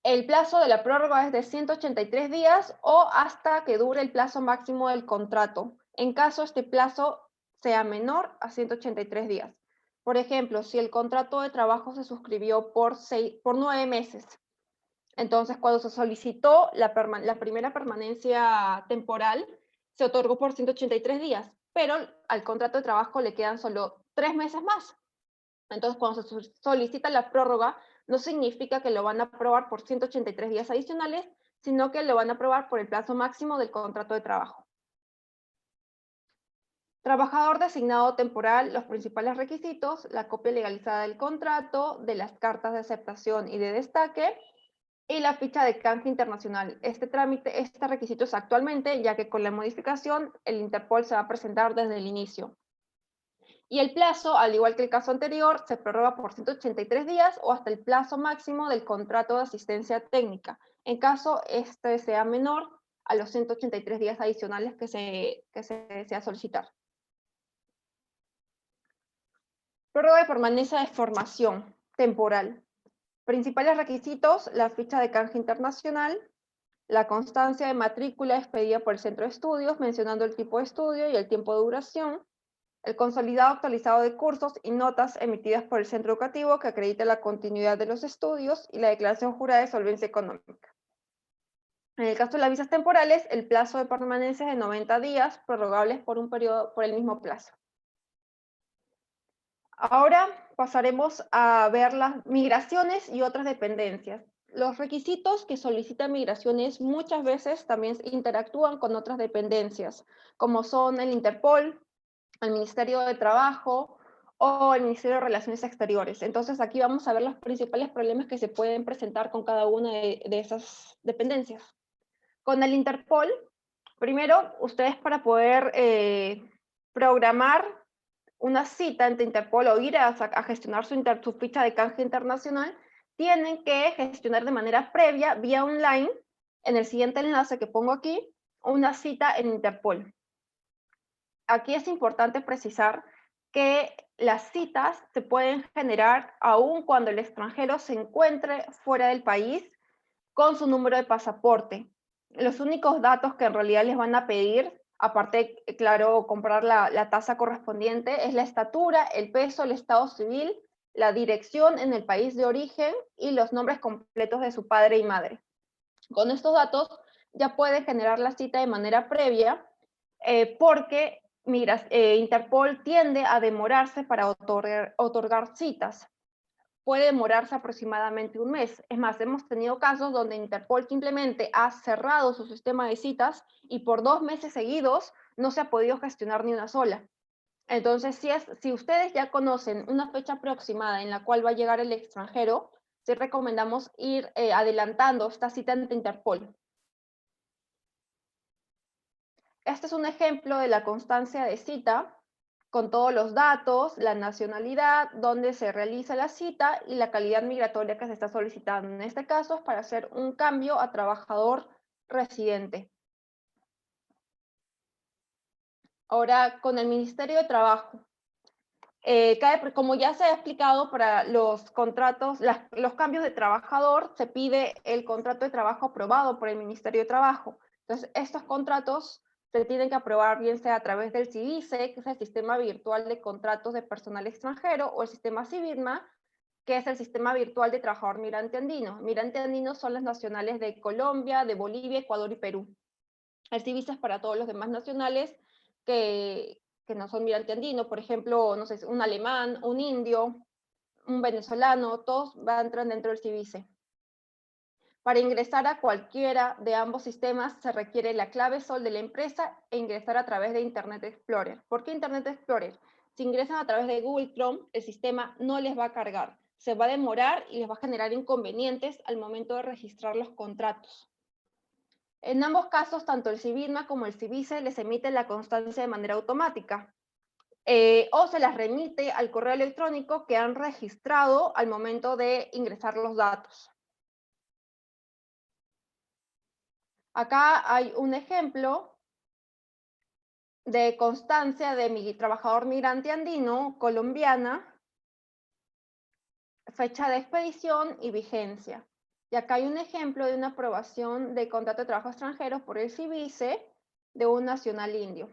El plazo de la prórroga es de 183 días o hasta que dure el plazo máximo del contrato, en caso este plazo sea menor a 183 días. Por ejemplo, si el contrato de trabajo se suscribió por 9 meses, entonces cuando se solicitó la primera permanencia temporal, se otorgó por 183 días, pero al contrato de trabajo le quedan solo 3 meses más. Entonces, cuando se solicita la prórroga, no significa que lo van a aprobar por 183 días adicionales, sino que lo van a aprobar por el plazo máximo del contrato de trabajo. Trabajador designado temporal, los principales requisitos, la copia legalizada del contrato, de las cartas de aceptación y de destaque, y la ficha de canje internacional. Este requisito es actualmente, ya que con la modificación el Interpol se va a presentar desde el inicio. Y el plazo, al igual que el caso anterior, se prorroga por 183 días o hasta el plazo máximo del contrato de asistencia técnica, en caso este sea menor a los 183 días adicionales que se desea solicitar. Prórroga de permanencia de formación temporal. Principales requisitos: la ficha de canje internacional, la constancia de matrícula expedida por el centro de estudios mencionando el tipo de estudio y el tiempo de duración, el consolidado actualizado de cursos y notas emitidas por el centro educativo que acredite la continuidad de los estudios y la declaración jurada de solvencia económica. En el caso de las visas temporales, el plazo de permanencia es de 90 días, prorrogables por el mismo plazo. Ahora pasaremos a ver las migraciones y otras dependencias. Los requisitos que solicita migraciones muchas veces también interactúan con otras dependencias, como son el Interpol, el Ministerio de Trabajo o el Ministerio de Relaciones Exteriores. Entonces aquí vamos a ver los principales problemas que se pueden presentar con cada una de esas dependencias. Con el Interpol, primero, ustedes para poder programar una cita ante Interpol o ir a gestionar su ficha de canje internacional, tienen que gestionar de manera previa, vía online, en el siguiente enlace que pongo aquí, una cita en Interpol. Aquí es importante precisar que las citas se pueden generar aún cuando el extranjero se encuentre fuera del país con su número de pasaporte. Los únicos datos que en realidad les van a pedir, aparte, claro, comprar la tasa correspondiente, es la estatura, el peso, el estado civil, la dirección en el país de origen y los nombres completos de su padre y madre. Con estos datos ya puede generar la cita de manera previa, porque Interpol tiende a demorarse para otorgar citas. Puede demorarse aproximadamente un mes. Es más, hemos tenido casos donde Interpol simplemente ha cerrado su sistema de citas y por 2 meses seguidos no se ha podido gestionar ni una sola. Entonces, si ustedes ya conocen una fecha aproximada en la cual va a llegar el extranjero, sí recomendamos ir adelantando esta cita ante Interpol. Este es un ejemplo de la constancia de cita con todos los datos, la nacionalidad, dónde se realiza la cita y la calidad migratoria que se está solicitando. En este caso es para hacer un cambio a trabajador residente. Ahora, con el Ministerio de Trabajo. Como ya se ha explicado, para los contratos, los cambios de trabajador, se pide el contrato de trabajo aprobado por el Ministerio de Trabajo. Entonces, estos contratos se tienen que aprobar bien sea a través del CIVISE, que es el Sistema Virtual de Contratos de Personal Extranjero, o el Sistema CIVIDMA, que es el Sistema Virtual de Trabajador Migrante Andino. Migrante andino son las nacionales de Colombia, de Bolivia, Ecuador y Perú. El CIVISE es para todos los demás nacionales que no son migrante andino, por ejemplo, no sé, un alemán, un indio, un venezolano, todos entran dentro del CIVISE. Para ingresar a cualquiera de ambos sistemas se requiere la clave SOL de la empresa e ingresar a través de Internet Explorer. ¿Por qué Internet Explorer? Si ingresan a través de Google Chrome, el sistema no les va a cargar, se va a demorar y les va a generar inconvenientes al momento de registrar los contratos. En ambos casos, tanto el CIVIDMA como el CIVISE les emite la constancia de manera automática. O se las remite al correo electrónico que han registrado al momento de ingresar los datos. Acá hay un ejemplo de constancia de mi trabajador migrante andino, colombiana, fecha de expedición y vigencia. Y acá hay un ejemplo de una aprobación de contrato de trabajo extranjero por el CIVISE de un nacional indio.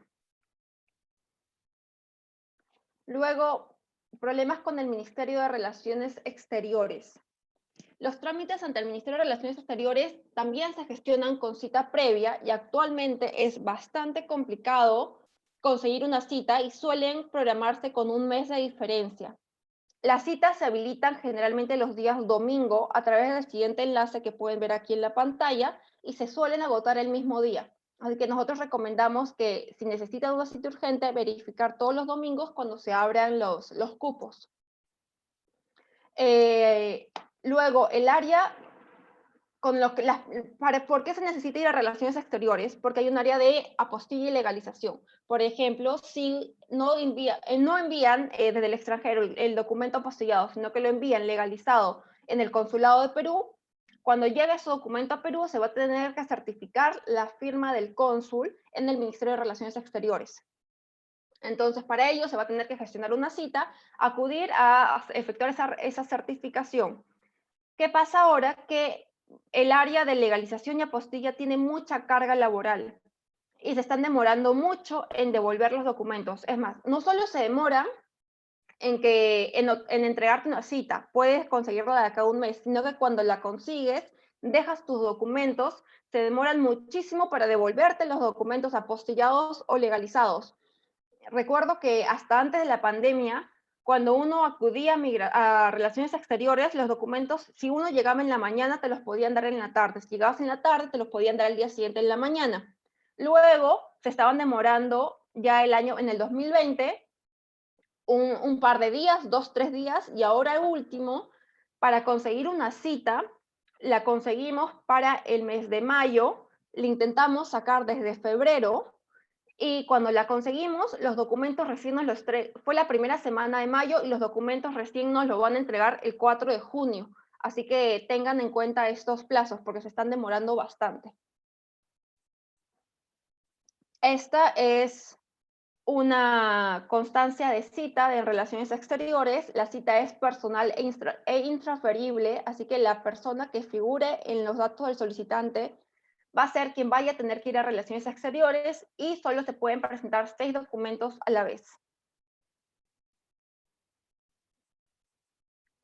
Luego, problemas con el Ministerio de Relaciones Exteriores. Los trámites ante el Ministerio de Relaciones Exteriores también se gestionan con cita previa y actualmente es bastante complicado conseguir una cita y suelen programarse con un mes de diferencia. Las citas se habilitan generalmente los días domingo a través del siguiente enlace que pueden ver aquí en la pantalla y se suelen agotar el mismo día. Así que nosotros recomendamos que si necesitan una cita urgente, verificar todos los domingos cuando se abran los cupos. Luego, el área ¿Por qué se necesita ir a relaciones exteriores? Porque hay un área de apostilla y legalización. Por ejemplo, si no envían desde el extranjero el documento apostillado, sino que lo envían legalizado en el consulado de Perú, cuando llegue su documento a Perú se va a tener que certificar la firma del cónsul en el Ministerio de Relaciones Exteriores. Entonces, para ello se va a tener que gestionar una cita, acudir a efectuar esa certificación. ¿Qué pasa ahora? Que el área de legalización y apostilla tiene mucha carga laboral y se están demorando mucho en devolver los documentos. Es más, no solo se demoran en entregarte una cita, puedes conseguirla de acá a un mes, sino que cuando la consigues, dejas tus documentos, se demoran muchísimo para devolverte los documentos apostillados o legalizados. Recuerdo que hasta antes de la pandemia, cuando uno acudía a relaciones exteriores, los documentos, si uno llegaba en la mañana, te los podían dar en la tarde. Si llegabas en la tarde, te los podían dar al día siguiente en la mañana. Luego, se estaban demorando ya en el 2020, un par de días, 2, 3 días, y ahora el último, para conseguir una cita, la conseguimos para el mes de mayo, la intentamos sacar desde febrero, y cuando la conseguimos, los documentos recién fue la primera semana de mayo y los documentos recién nos lo van a entregar el 4 de junio. Así que tengan en cuenta estos plazos porque se están demorando bastante. Esta es una constancia de cita de relaciones exteriores. La cita es personal e intransferible, así que la persona que figure en los datos del solicitante va a ser quien vaya a tener que ir a relaciones exteriores y solo se pueden presentar 6 documentos a la vez.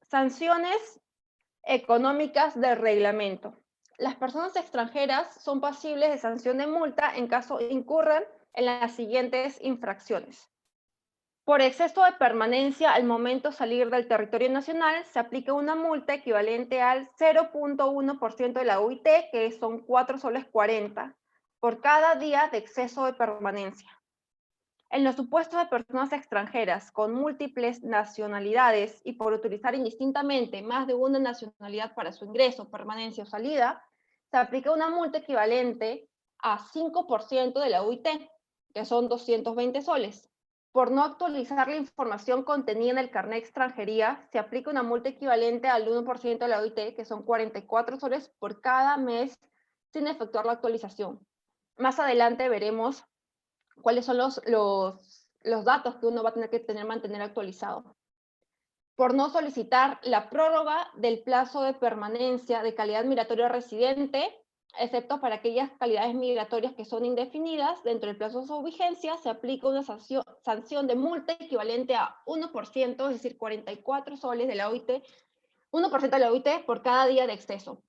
Sanciones económicas de reglamento. Las personas extranjeras son pasibles de sanción de multa en caso incurran en las siguientes infracciones. Por exceso de permanencia al momento de salir del territorio nacional, se aplica una multa equivalente al 0.1% de la UIT, que son 4 soles 40, por cada día de exceso de permanencia. En los supuestos de personas extranjeras con múltiples nacionalidades y por utilizar indistintamente más de una nacionalidad para su ingreso, permanencia o salida, se aplica una multa equivalente a 5% de la UIT, que son 220 soles. Por no actualizar la información contenida en el carnet de extranjería, se aplica una multa equivalente al 1% de la OIT, que son 44 soles por cada mes sin efectuar la actualización. Más adelante veremos cuáles son los datos que uno va a tener que mantener actualizado. Por no solicitar la prórroga del plazo de permanencia de calidad migratoria residente, excepto para aquellas calidades migratorias que son indefinidas, dentro del plazo de su vigencia se aplica una sanción de multa equivalente a 1%, es decir, 44 soles de la OIT, 1% de la OIT por cada día de exceso.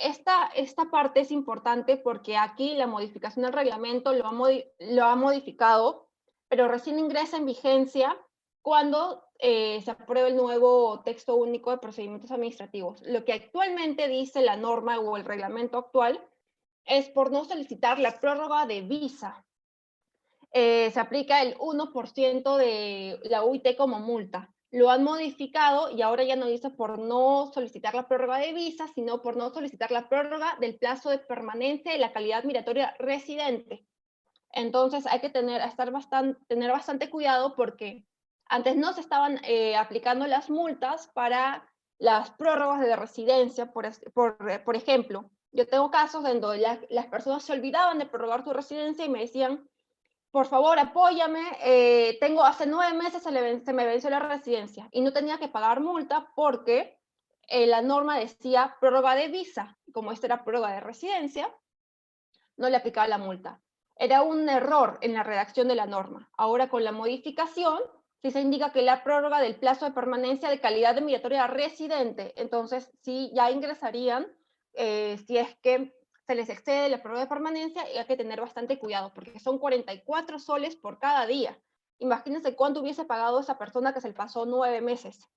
Esta parte es importante porque aquí la modificación del reglamento lo ha modificado, pero recién ingresa en vigencia cuando se apruebe el nuevo texto único de procedimientos administrativos. Lo que actualmente dice la norma o el reglamento actual es por no solicitar la prórroga de visa. Se aplica el 1% de la UIT como multa. Lo han modificado y ahora ya no dice por no solicitar la prórroga de visa, sino por no solicitar la prórroga del plazo de permanencia de la calidad migratoria residente. Entonces hay que tener bastante cuidado porque antes no se estaban aplicando las multas para las prórrogas de residencia, por ejemplo. Yo tengo casos en donde las personas se olvidaban de prorrogar su residencia y me decían, por favor, apóyame, hace 9 meses se me venció la residencia y no tenía que pagar multa porque la norma decía prórroga de visa. Como esta era prórroga de residencia, no le aplicaba la multa. Era un error en la redacción de la norma. Ahora con la modificación, sí se indica que la prórroga del plazo de permanencia de calidad de migratoria residente, entonces sí ya ingresarían si es que se les excede la prórroga de permanencia y hay que tener bastante cuidado porque son 44 soles por cada día. Imagínense cuánto hubiese pagado esa persona que se le pasó 9 meses.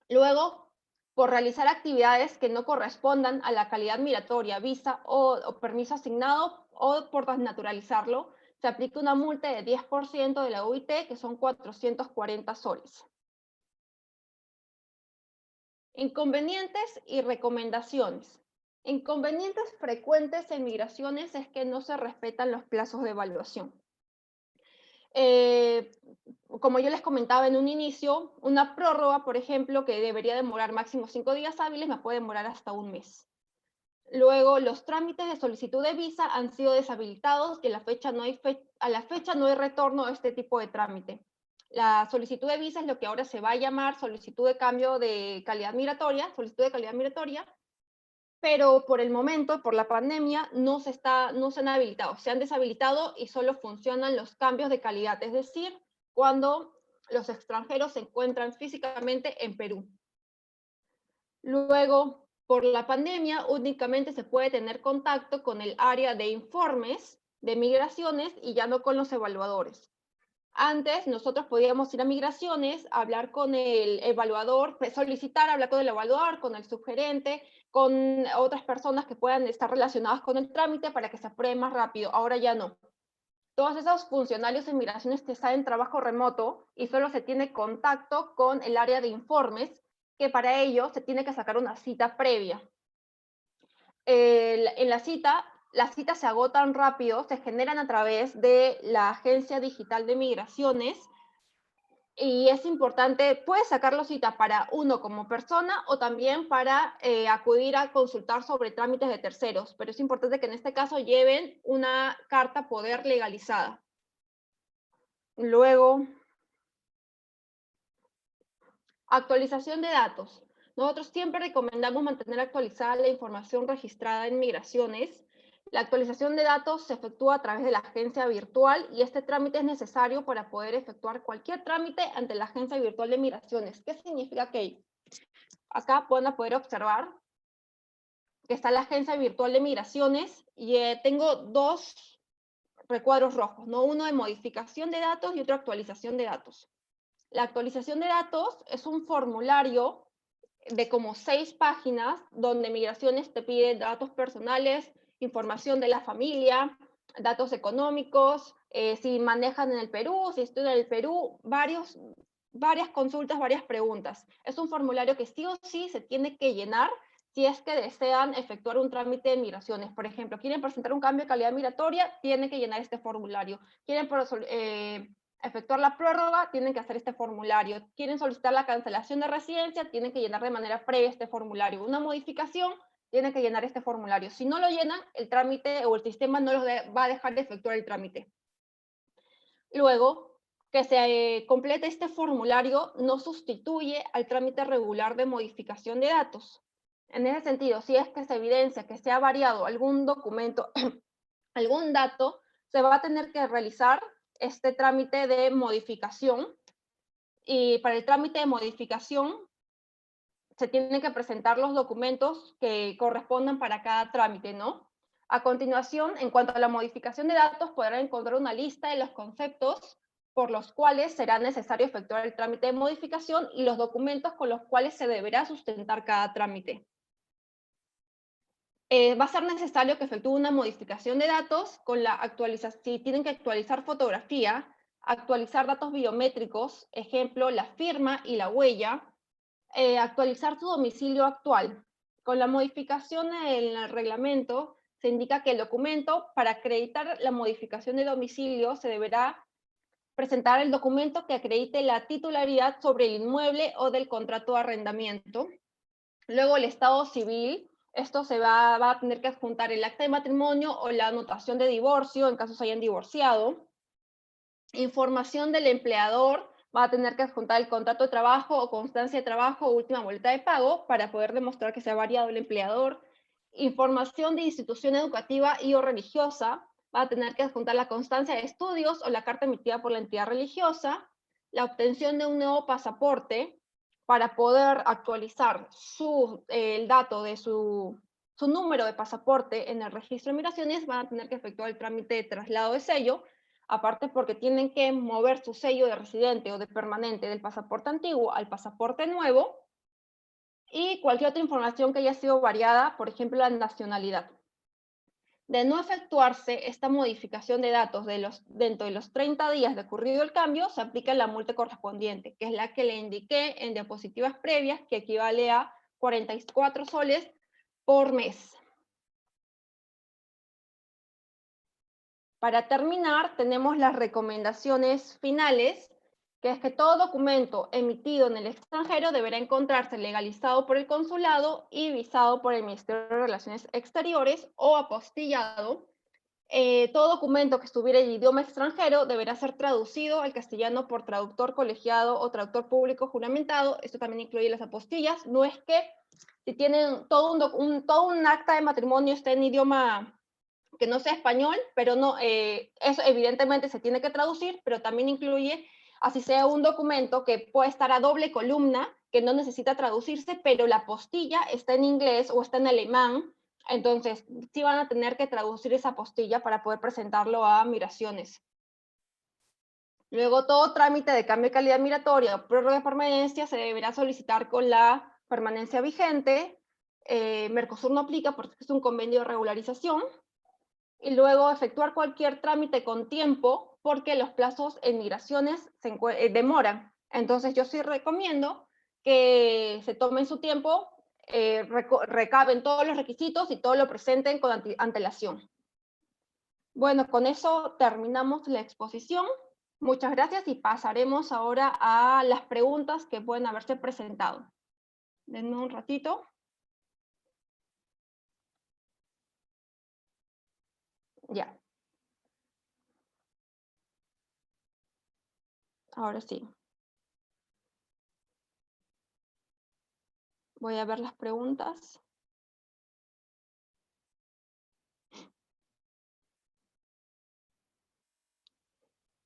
Luego, por realizar actividades que no correspondan a la calidad migratoria, visa o permiso asignado o por desnaturalizarlo, se aplica una multa de 10% de la UIT, que son 440 soles. Inconvenientes y recomendaciones. Inconvenientes frecuentes en migraciones es que no se respetan los plazos de evaluación. Eh, Como yo les comentaba en un inicio, una prórroga, por ejemplo, que debería demorar máximo 5 días hábiles, me puede demorar hasta un mes. Luego, los trámites de solicitud de visa han sido deshabilitados y a la fecha no hay retorno a este tipo de trámite. La solicitud de visa es lo que ahora se va a llamar solicitud de cambio de calidad migratoria, solicitud de calidad migratoria, pero por el momento, por la pandemia, no se han habilitado, se han deshabilitado y solo funcionan los cambios de calidad, es decir, cuando los extranjeros se encuentran físicamente en Perú. Luego, por la pandemia, únicamente se puede tener contacto con el área de informes de migraciones y ya no con los evaluadores. Antes nosotros podíamos ir a migraciones, hablar con el evaluador, solicitar hablar con el evaluador, con el subgerente, con otras personas que puedan estar relacionadas con el trámite para que se apruebe más rápido. Ahora ya no. Todos esos funcionarios de migraciones están en trabajo remoto y solo se tiene contacto con el área de informes, que para ello se tiene que sacar una cita previa. En las citas se agotan rápido, se generan a través de la Agencia Digital de Migraciones y es importante, puedes sacarlo cita para uno como persona o también para acudir a consultar sobre trámites de terceros, pero es importante que en este caso lleven una carta poder legalizada. Luego, actualización de datos. Nosotros siempre recomendamos mantener actualizada la información registrada en migraciones. La actualización de datos se efectúa a través de la agencia virtual y este trámite es necesario para poder efectuar cualquier trámite ante la agencia virtual de migraciones. ¿Qué significa que acá van a poder observar que está la agencia virtual de migraciones y tengo dos recuadros rojos, ¿no? Uno de modificación de datos y otro actualización de datos. La actualización de datos es un formulario de como 6 páginas donde migraciones te pide datos personales, información de la familia, datos económicos, si manejan en el Perú, si estudian en el Perú, varias consultas, varias preguntas. Es un formulario que sí o sí se tiene que llenar si es que desean efectuar un trámite de migraciones. Por ejemplo, quieren presentar un cambio de calidad migratoria, tienen que llenar este formulario. Quieren efectuar la prórroga, tienen que hacer este formulario. Quieren solicitar la cancelación de residencia, tienen que llenar de manera previa este formulario. Una modificación, tienen que llenar este formulario. Si no lo llenan, el trámite o el sistema no los va a dejar de efectuar el trámite. Luego, que se complete este formulario no sustituye al trámite regular de modificación de datos. En ese sentido, si es que se evidencia que se ha variado algún documento, algún dato, se va a tener que realizar este trámite de modificación y para el trámite de modificación se tienen que presentar los documentos que correspondan para cada trámite, ¿no? A continuación, en cuanto a la modificación de datos, podrán encontrar una lista de los conceptos por los cuales será necesario efectuar el trámite de modificación y los documentos con los cuales se deberá sustentar cada trámite. Va a ser necesario que efectúe una modificación de datos con la actualización, si tienen que actualizar fotografía, actualizar datos biométricos, ejemplo, la firma y la huella, actualizar su domicilio actual. Con la modificación en el reglamento se indica que el documento para acreditar la modificación de domicilio se deberá presentar el documento que acredite la titularidad sobre el inmueble o del contrato de arrendamiento. Luego el estado civil, esto va a tener que adjuntar el acta de matrimonio o la anotación de divorcio en caso se hayan divorciado. Información del empleador, va a tener que adjuntar el contrato de trabajo o constancia de trabajo o última boleta de pago para poder demostrar que se ha variado el empleador. Información de institución educativa y o religiosa, va a tener que adjuntar la constancia de estudios o la carta emitida por la entidad religiosa. La obtención de un nuevo pasaporte para poder actualizar el dato de su número de pasaporte en el registro de migraciones, van a tener que efectuar el trámite de traslado de sello, aparte porque tienen que mover su sello de residente o de permanente del pasaporte antiguo al pasaporte nuevo y cualquier otra información que haya sido variada, por ejemplo, la nacionalidad. De no efectuarse esta modificación de datos dentro de los 30 días de ocurrido el cambio, se aplica la multa correspondiente, que es la que le indiqué en diapositivas previas, que equivale a 44 soles por mes. Para terminar, tenemos las recomendaciones finales, que es que todo documento emitido en el extranjero deberá encontrarse legalizado por el consulado y visado por el Ministerio de Relaciones Exteriores o apostillado. Todo documento que estuviera en idioma extranjero deberá ser traducido al castellano por traductor colegiado o traductor público juramentado. Esto también incluye las apostillas. No es que si tienen todo un acta de matrimonio está en idioma que no sea español, pero no, eso evidentemente se tiene que traducir, pero también incluye, así sea un documento que puede estar a doble columna, que no necesita traducirse, pero la apostilla está en inglés o está en alemán, entonces sí van a tener que traducir esa apostilla para poder presentarlo a migraciones. Luego, todo trámite de cambio de calidad migratoria o prórroga de permanencia se deberá solicitar con la permanencia vigente. Mercosur no aplica porque es un convenio de regularización. Y luego efectuar cualquier trámite con tiempo porque los plazos en migraciones demoran. Entonces yo sí recomiendo que se tomen su tiempo, recaben todos los requisitos y todo lo presenten con antelación. Bueno, con eso terminamos la exposición. Muchas gracias y pasaremos ahora a las preguntas que pueden haberse presentado. Denme un ratito. Ya. Ahora sí. Voy a ver las preguntas.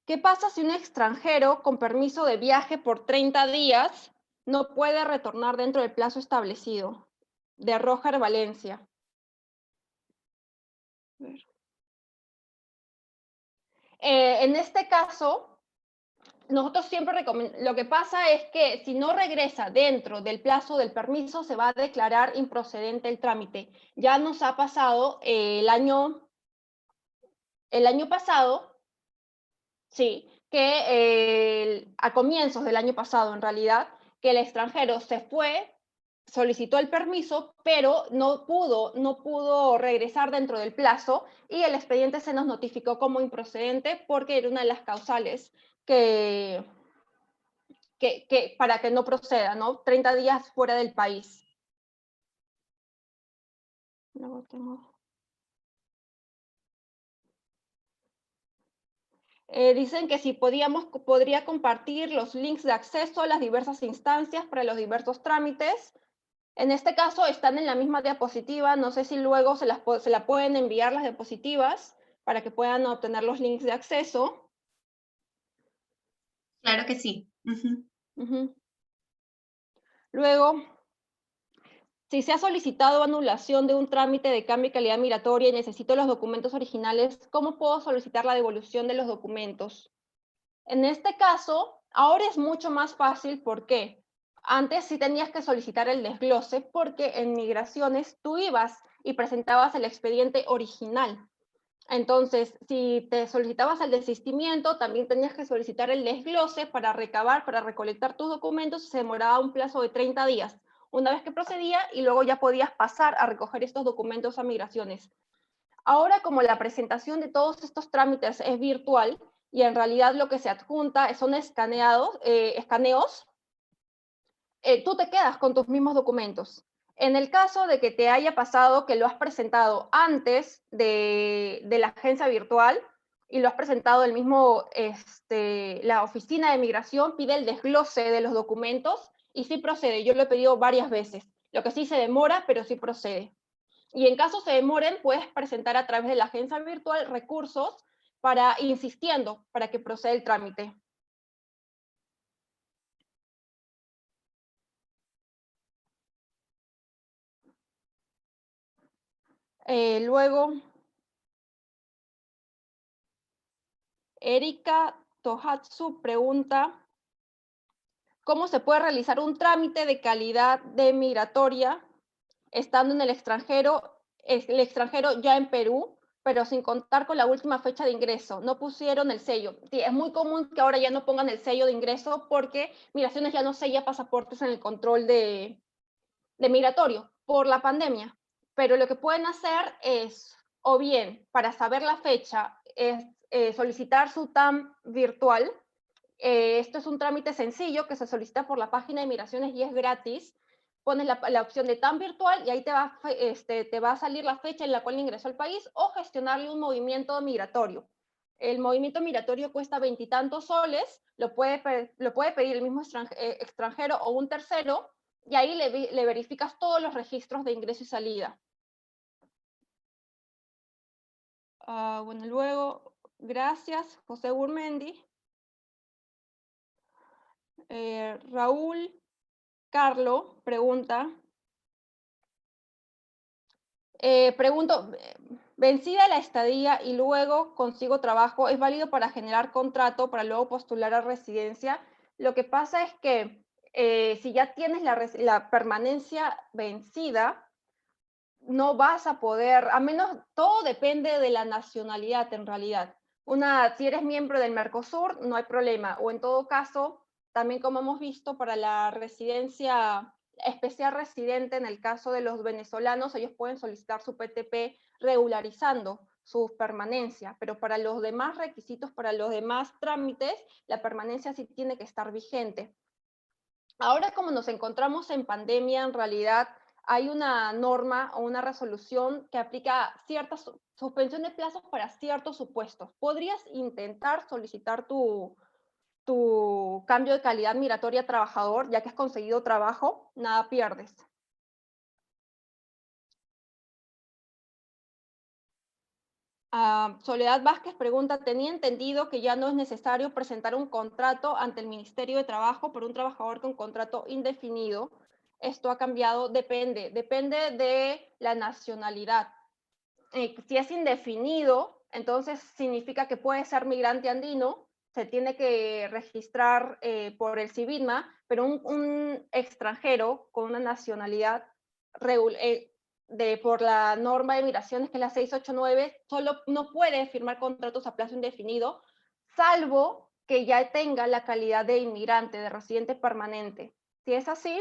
¿Qué pasa si un extranjero con permiso de viaje por 30 días no puede retornar dentro del plazo establecido? De Roger Valencia. En este caso, nosotros siempre recomendamos, lo que pasa es que si no regresa dentro del plazo del permiso, se va a declarar improcedente el trámite. Ya nos ha pasado el año pasado, sí, que a comienzos del año pasado, en realidad, que el extranjero se fue, solicitó el permiso, pero no pudo regresar dentro del plazo y el expediente se nos notificó como improcedente porque era una de las causales para que no proceda, ¿no? 30 días fuera del país. Luego tengo... dicen que si podría compartir los links de acceso a las diversas instancias para los diversos trámites. En este caso están en la misma diapositiva, no sé si luego se la pueden enviar las diapositivas para que puedan obtener los links de acceso. Claro que sí. Luego, si se ha solicitado anulación de un trámite de cambio de calidad migratoria y necesito los documentos originales, ¿cómo puedo solicitar la devolución de los documentos? En este caso, ahora es mucho más fácil, ¿por qué? Antes sí tenías que solicitar el desglose porque en migraciones tú ibas y presentabas el expediente original. Entonces, si te solicitabas el desistimiento, también tenías que solicitar el desglose para recabar, para recolectar tus documentos, se demoraba un plazo de 30 días. Una vez que procedía y luego ya podías pasar a recoger estos documentos a migraciones. Ahora, como la presentación de todos estos trámites es virtual y en realidad lo que se adjunta son escaneos, tú te quedas con tus mismos documentos. En el caso de que te haya pasado que lo has presentado antes de la agencia virtual y lo has presentado el mismo, la oficina de migración pide el desglose de los documentos y sí procede. Yo lo he pedido varias veces. Lo que sí se demora, pero sí procede. Y en caso se demoren, puedes presentar a través de la agencia virtual recursos insistiendo para que proceda el trámite. Luego, Erika Tohatsu pregunta, ¿cómo se puede realizar un trámite de calidad de migratoria estando en el extranjero ya en Perú, pero sin contar con la última fecha de ingreso? No pusieron el sello. Sí, es muy común que ahora ya no pongan el sello de ingreso porque Migraciones ya no sella pasaportes en el control de de migratorio por la pandemia, pero lo que pueden hacer es, o bien, para saber la fecha, es solicitar su TAM virtual. Esto es un trámite sencillo que se solicita por la página de migraciones y es gratis. Pones la opción de TAM virtual y ahí te va a salir la fecha en la cual ingresó al país o gestionarle un movimiento migratorio. El movimiento migratorio cuesta 20 y tantos soles, lo puede pedir el mismo extranjero o un tercero, y ahí le verificas todos los registros de ingreso y salida. Bueno, luego, gracias, José Burmendi. Raúl Carlo pregunta, vencida la estadía y luego consigo trabajo, ¿es válido para generar contrato para luego postular a residencia? Lo que pasa es que si ya tienes la permanencia vencida, no vas a poder, a menos, todo depende de la nacionalidad en realidad. Si eres miembro del Mercosur, no hay problema, o en todo caso, también como hemos visto, para la residencia especial residente, en el caso de los venezolanos, ellos pueden solicitar su PTP regularizando su permanencia, pero para los demás requisitos, para los demás trámites, la permanencia sí tiene que estar vigente. Ahora, como nos encontramos en pandemia, en realidad hay una norma o una resolución que aplica cierta suspensión de plazos para ciertos supuestos. Podrías intentar solicitar tu cambio de calidad migratoria a trabajador, ya que has conseguido trabajo, nada pierdes. Soledad Vázquez pregunta, tenía entendido que ya no es necesario presentar un contrato ante el Ministerio de Trabajo por un trabajador con contrato indefinido. Esto ha cambiado, depende de la nacionalidad. Si es indefinido, entonces significa que puede ser migrante andino, se tiene que registrar por el CIVITMA, pero un extranjero con una nacionalidad por la norma de migraciones, que es la 689, solo no puede firmar contratos a plazo indefinido, salvo que ya tenga la calidad de inmigrante, de residente permanente. Si es así,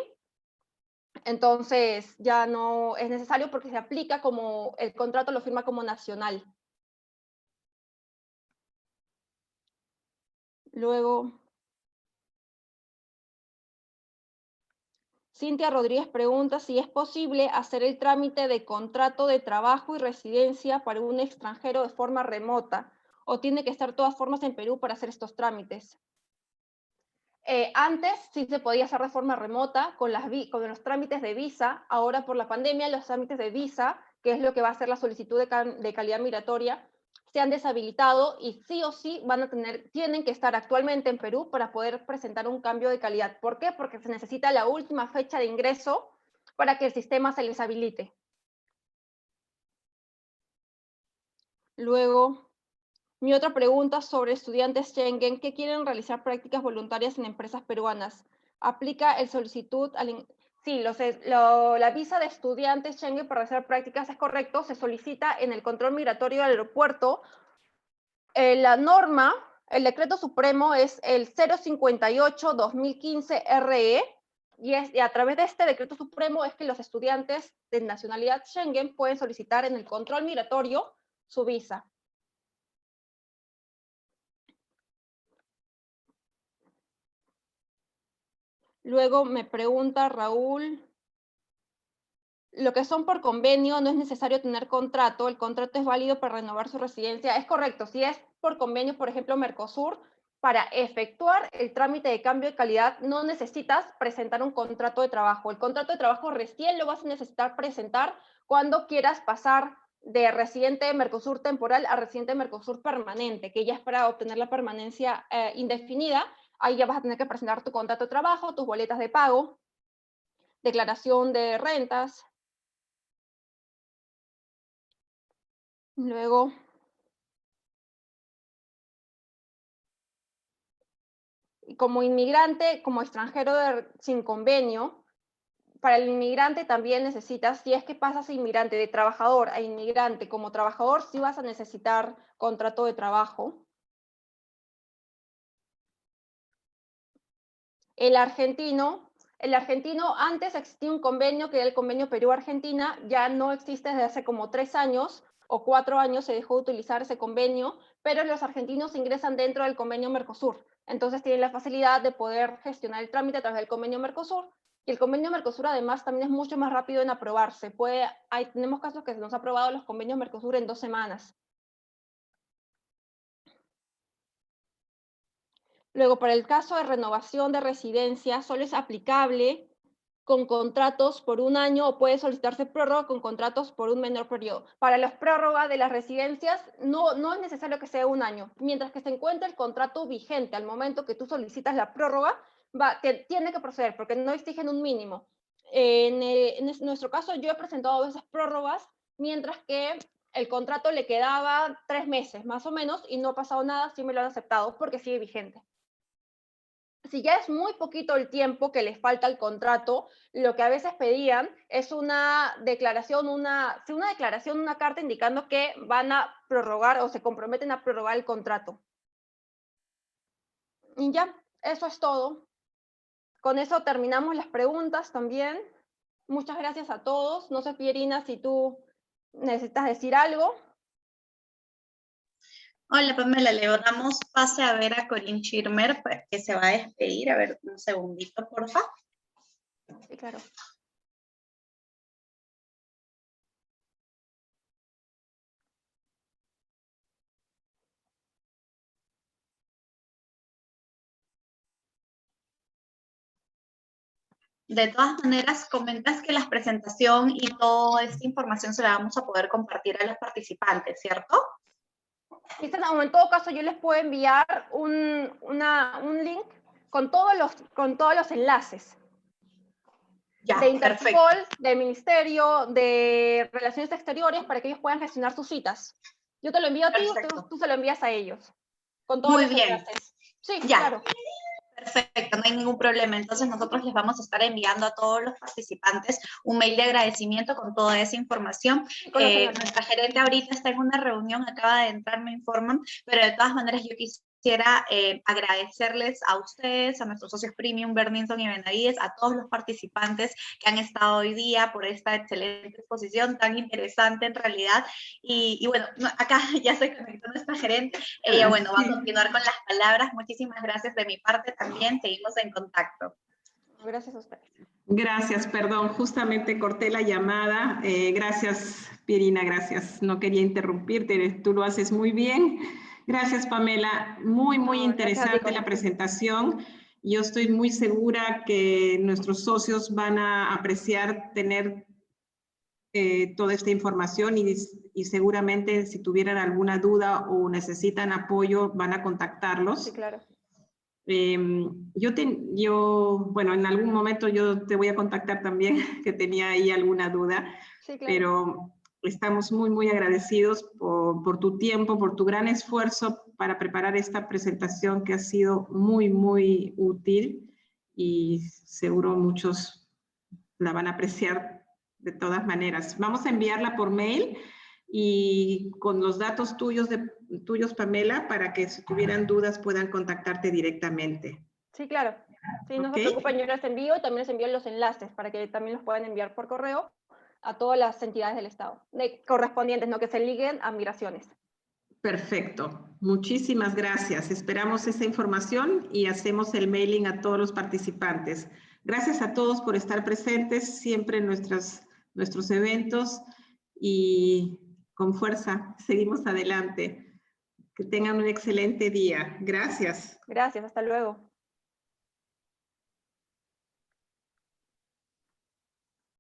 entonces ya no es necesario porque se aplica como el contrato lo firma como nacional. Luego, Cintia Rodríguez pregunta si es posible hacer el trámite de contrato de trabajo y residencia para un extranjero de forma remota o tiene que estar de todas formas en Perú para hacer estos trámites. Antes sí se podía hacer de forma remota con los trámites de visa. Ahora por la pandemia los trámites de visa, que es lo que va a hacer la solicitud de calidad migratoria, se han deshabilitado y sí o sí tienen que estar actualmente en Perú para poder presentar un cambio de calidad. ¿Por qué? Porque se necesita la última fecha de ingreso para que el sistema se les habilite. Luego, mi otra pregunta sobre estudiantes Schengen que quieren realizar prácticas voluntarias en empresas peruanas. ¿Aplica el solicitud al... Sí, la visa de estudiantes Schengen para hacer prácticas es correcto, se solicita en el control migratorio del aeropuerto. La norma, el decreto supremo es el 058-2015 RE, y a través de este decreto supremo es que los estudiantes de nacionalidad Schengen pueden solicitar en el control migratorio su visa. Luego me pregunta Raúl, lo que son por convenio no es necesario tener contrato, el contrato es válido para renovar su residencia. Es correcto, si es por convenio, por ejemplo, Mercosur, para efectuar el trámite de cambio de calidad no necesitas presentar un contrato de trabajo. El contrato de trabajo recién lo vas a necesitar presentar cuando quieras pasar de residente de Mercosur temporal a residente de Mercosur permanente, que ya es para obtener la permanencia indefinida. Ahí ya vas a tener que presentar tu contrato de trabajo, tus boletas de pago, declaración de rentas. Luego, como inmigrante, como extranjero sin convenio, para el inmigrante también necesitas, si es que pasas de inmigrante, de trabajador a inmigrante, como trabajador sí vas a necesitar contrato de trabajo. El argentino El argentino, antes existía un convenio que era el convenio Perú-Argentina, ya no existe desde hace como 3 años o 4 años se dejó de utilizar ese convenio, pero los argentinos ingresan dentro del convenio Mercosur. Entonces tienen la facilidad de poder gestionar el trámite a través del convenio Mercosur. Y el convenio Mercosur además también es mucho más rápido en aprobarse. Tenemos casos que se nos ha aprobado los convenios Mercosur en 2 semanas. Luego, para el caso de renovación de residencia, solo es aplicable con contratos por 1 año o puede solicitarse prórroga con contratos por un menor periodo. Para las prórrogas de las residencias no es necesario que sea 1 año. Mientras que se encuentre el contrato vigente al momento que tú solicitas la prórroga, tiene que proceder porque no exigen un mínimo. En nuestro caso, yo he presentado a veces prórrogas mientras que el contrato le quedaba 3 meses más o menos y no ha pasado nada, sí me lo han aceptado porque sigue vigente. Si ya es muy poquito el tiempo que les falta al contrato, lo que a veces pedían es una declaración, una carta indicando que van a prorrogar o se comprometen a prorrogar el contrato. Y ya, eso es todo. Con eso terminamos las preguntas también. Muchas gracias a todos. No sé, Pierina, si tú necesitas decir algo. Hola Pamela, le damos pase a ver a Corinne Schirmer, que se va a despedir. A ver, un segundito, por favor. Sí, claro. De todas maneras, comentas que la presentación y toda esta información se la vamos a poder compartir a los participantes, ¿cierto? En todo caso, yo les puedo enviar un link con todos los enlaces. Ya, De Interpol, perfecto. del Ministerio de Relaciones Exteriores, para que ellos puedan gestionar sus citas. Yo te lo envío a ti, tú se lo envías a ellos. Con todos los enlaces. Sí, ya. Claro. Perfecto, no hay ningún problema. Entonces nosotros les vamos a estar enviando a todos los participantes un mail de agradecimiento con toda esa información. Nuestra gerente ahorita está en una reunión, acaba de entrar, me informan, pero de todas maneras yo quisiera agradecerles a ustedes, a nuestros socios Premium, Bernington y Benavides, a todos los participantes que han estado hoy día por esta excelente exposición tan interesante en realidad. Y bueno, acá ya se conectó nuestra gerente. Ella, bueno, va a continuar con las palabras. Muchísimas gracias de mi parte también. Seguimos en contacto. Gracias a ustedes. Gracias, perdón, justamente corté la llamada. Gracias, Pierina, gracias. No quería interrumpirte, tú lo haces muy bien. Gracias, Pamela. Muy interesante la presentación. Yo estoy muy segura que nuestros socios van a apreciar tener toda esta información y seguramente si tuvieran alguna duda o necesitan apoyo van a contactarlos. Sí, claro. Bueno, en algún momento yo te voy a contactar también, que tenía ahí alguna duda, sí, claro. Pero estamos muy agradecidos por tu tiempo, por tu gran esfuerzo para preparar esta presentación que ha sido muy útil y seguro muchos la van a apreciar de todas maneras. Vamos a enviarla por mail y con los datos tuyos, Pamela, para que si tuvieran dudas puedan contactarte directamente. Sí, claro. Sí, no se preocupen, yo les envío y también les envío los enlaces para que también los puedan enviar por correo a todas las entidades del Estado, correspondientes, no que se liguen a migraciones. Perfecto. Muchísimas gracias. Esperamos esa información y hacemos el mailing a todos los participantes. Gracias a todos por estar presentes siempre en nuestros eventos y con fuerza seguimos adelante. Que tengan un excelente día. Gracias. Gracias, hasta luego.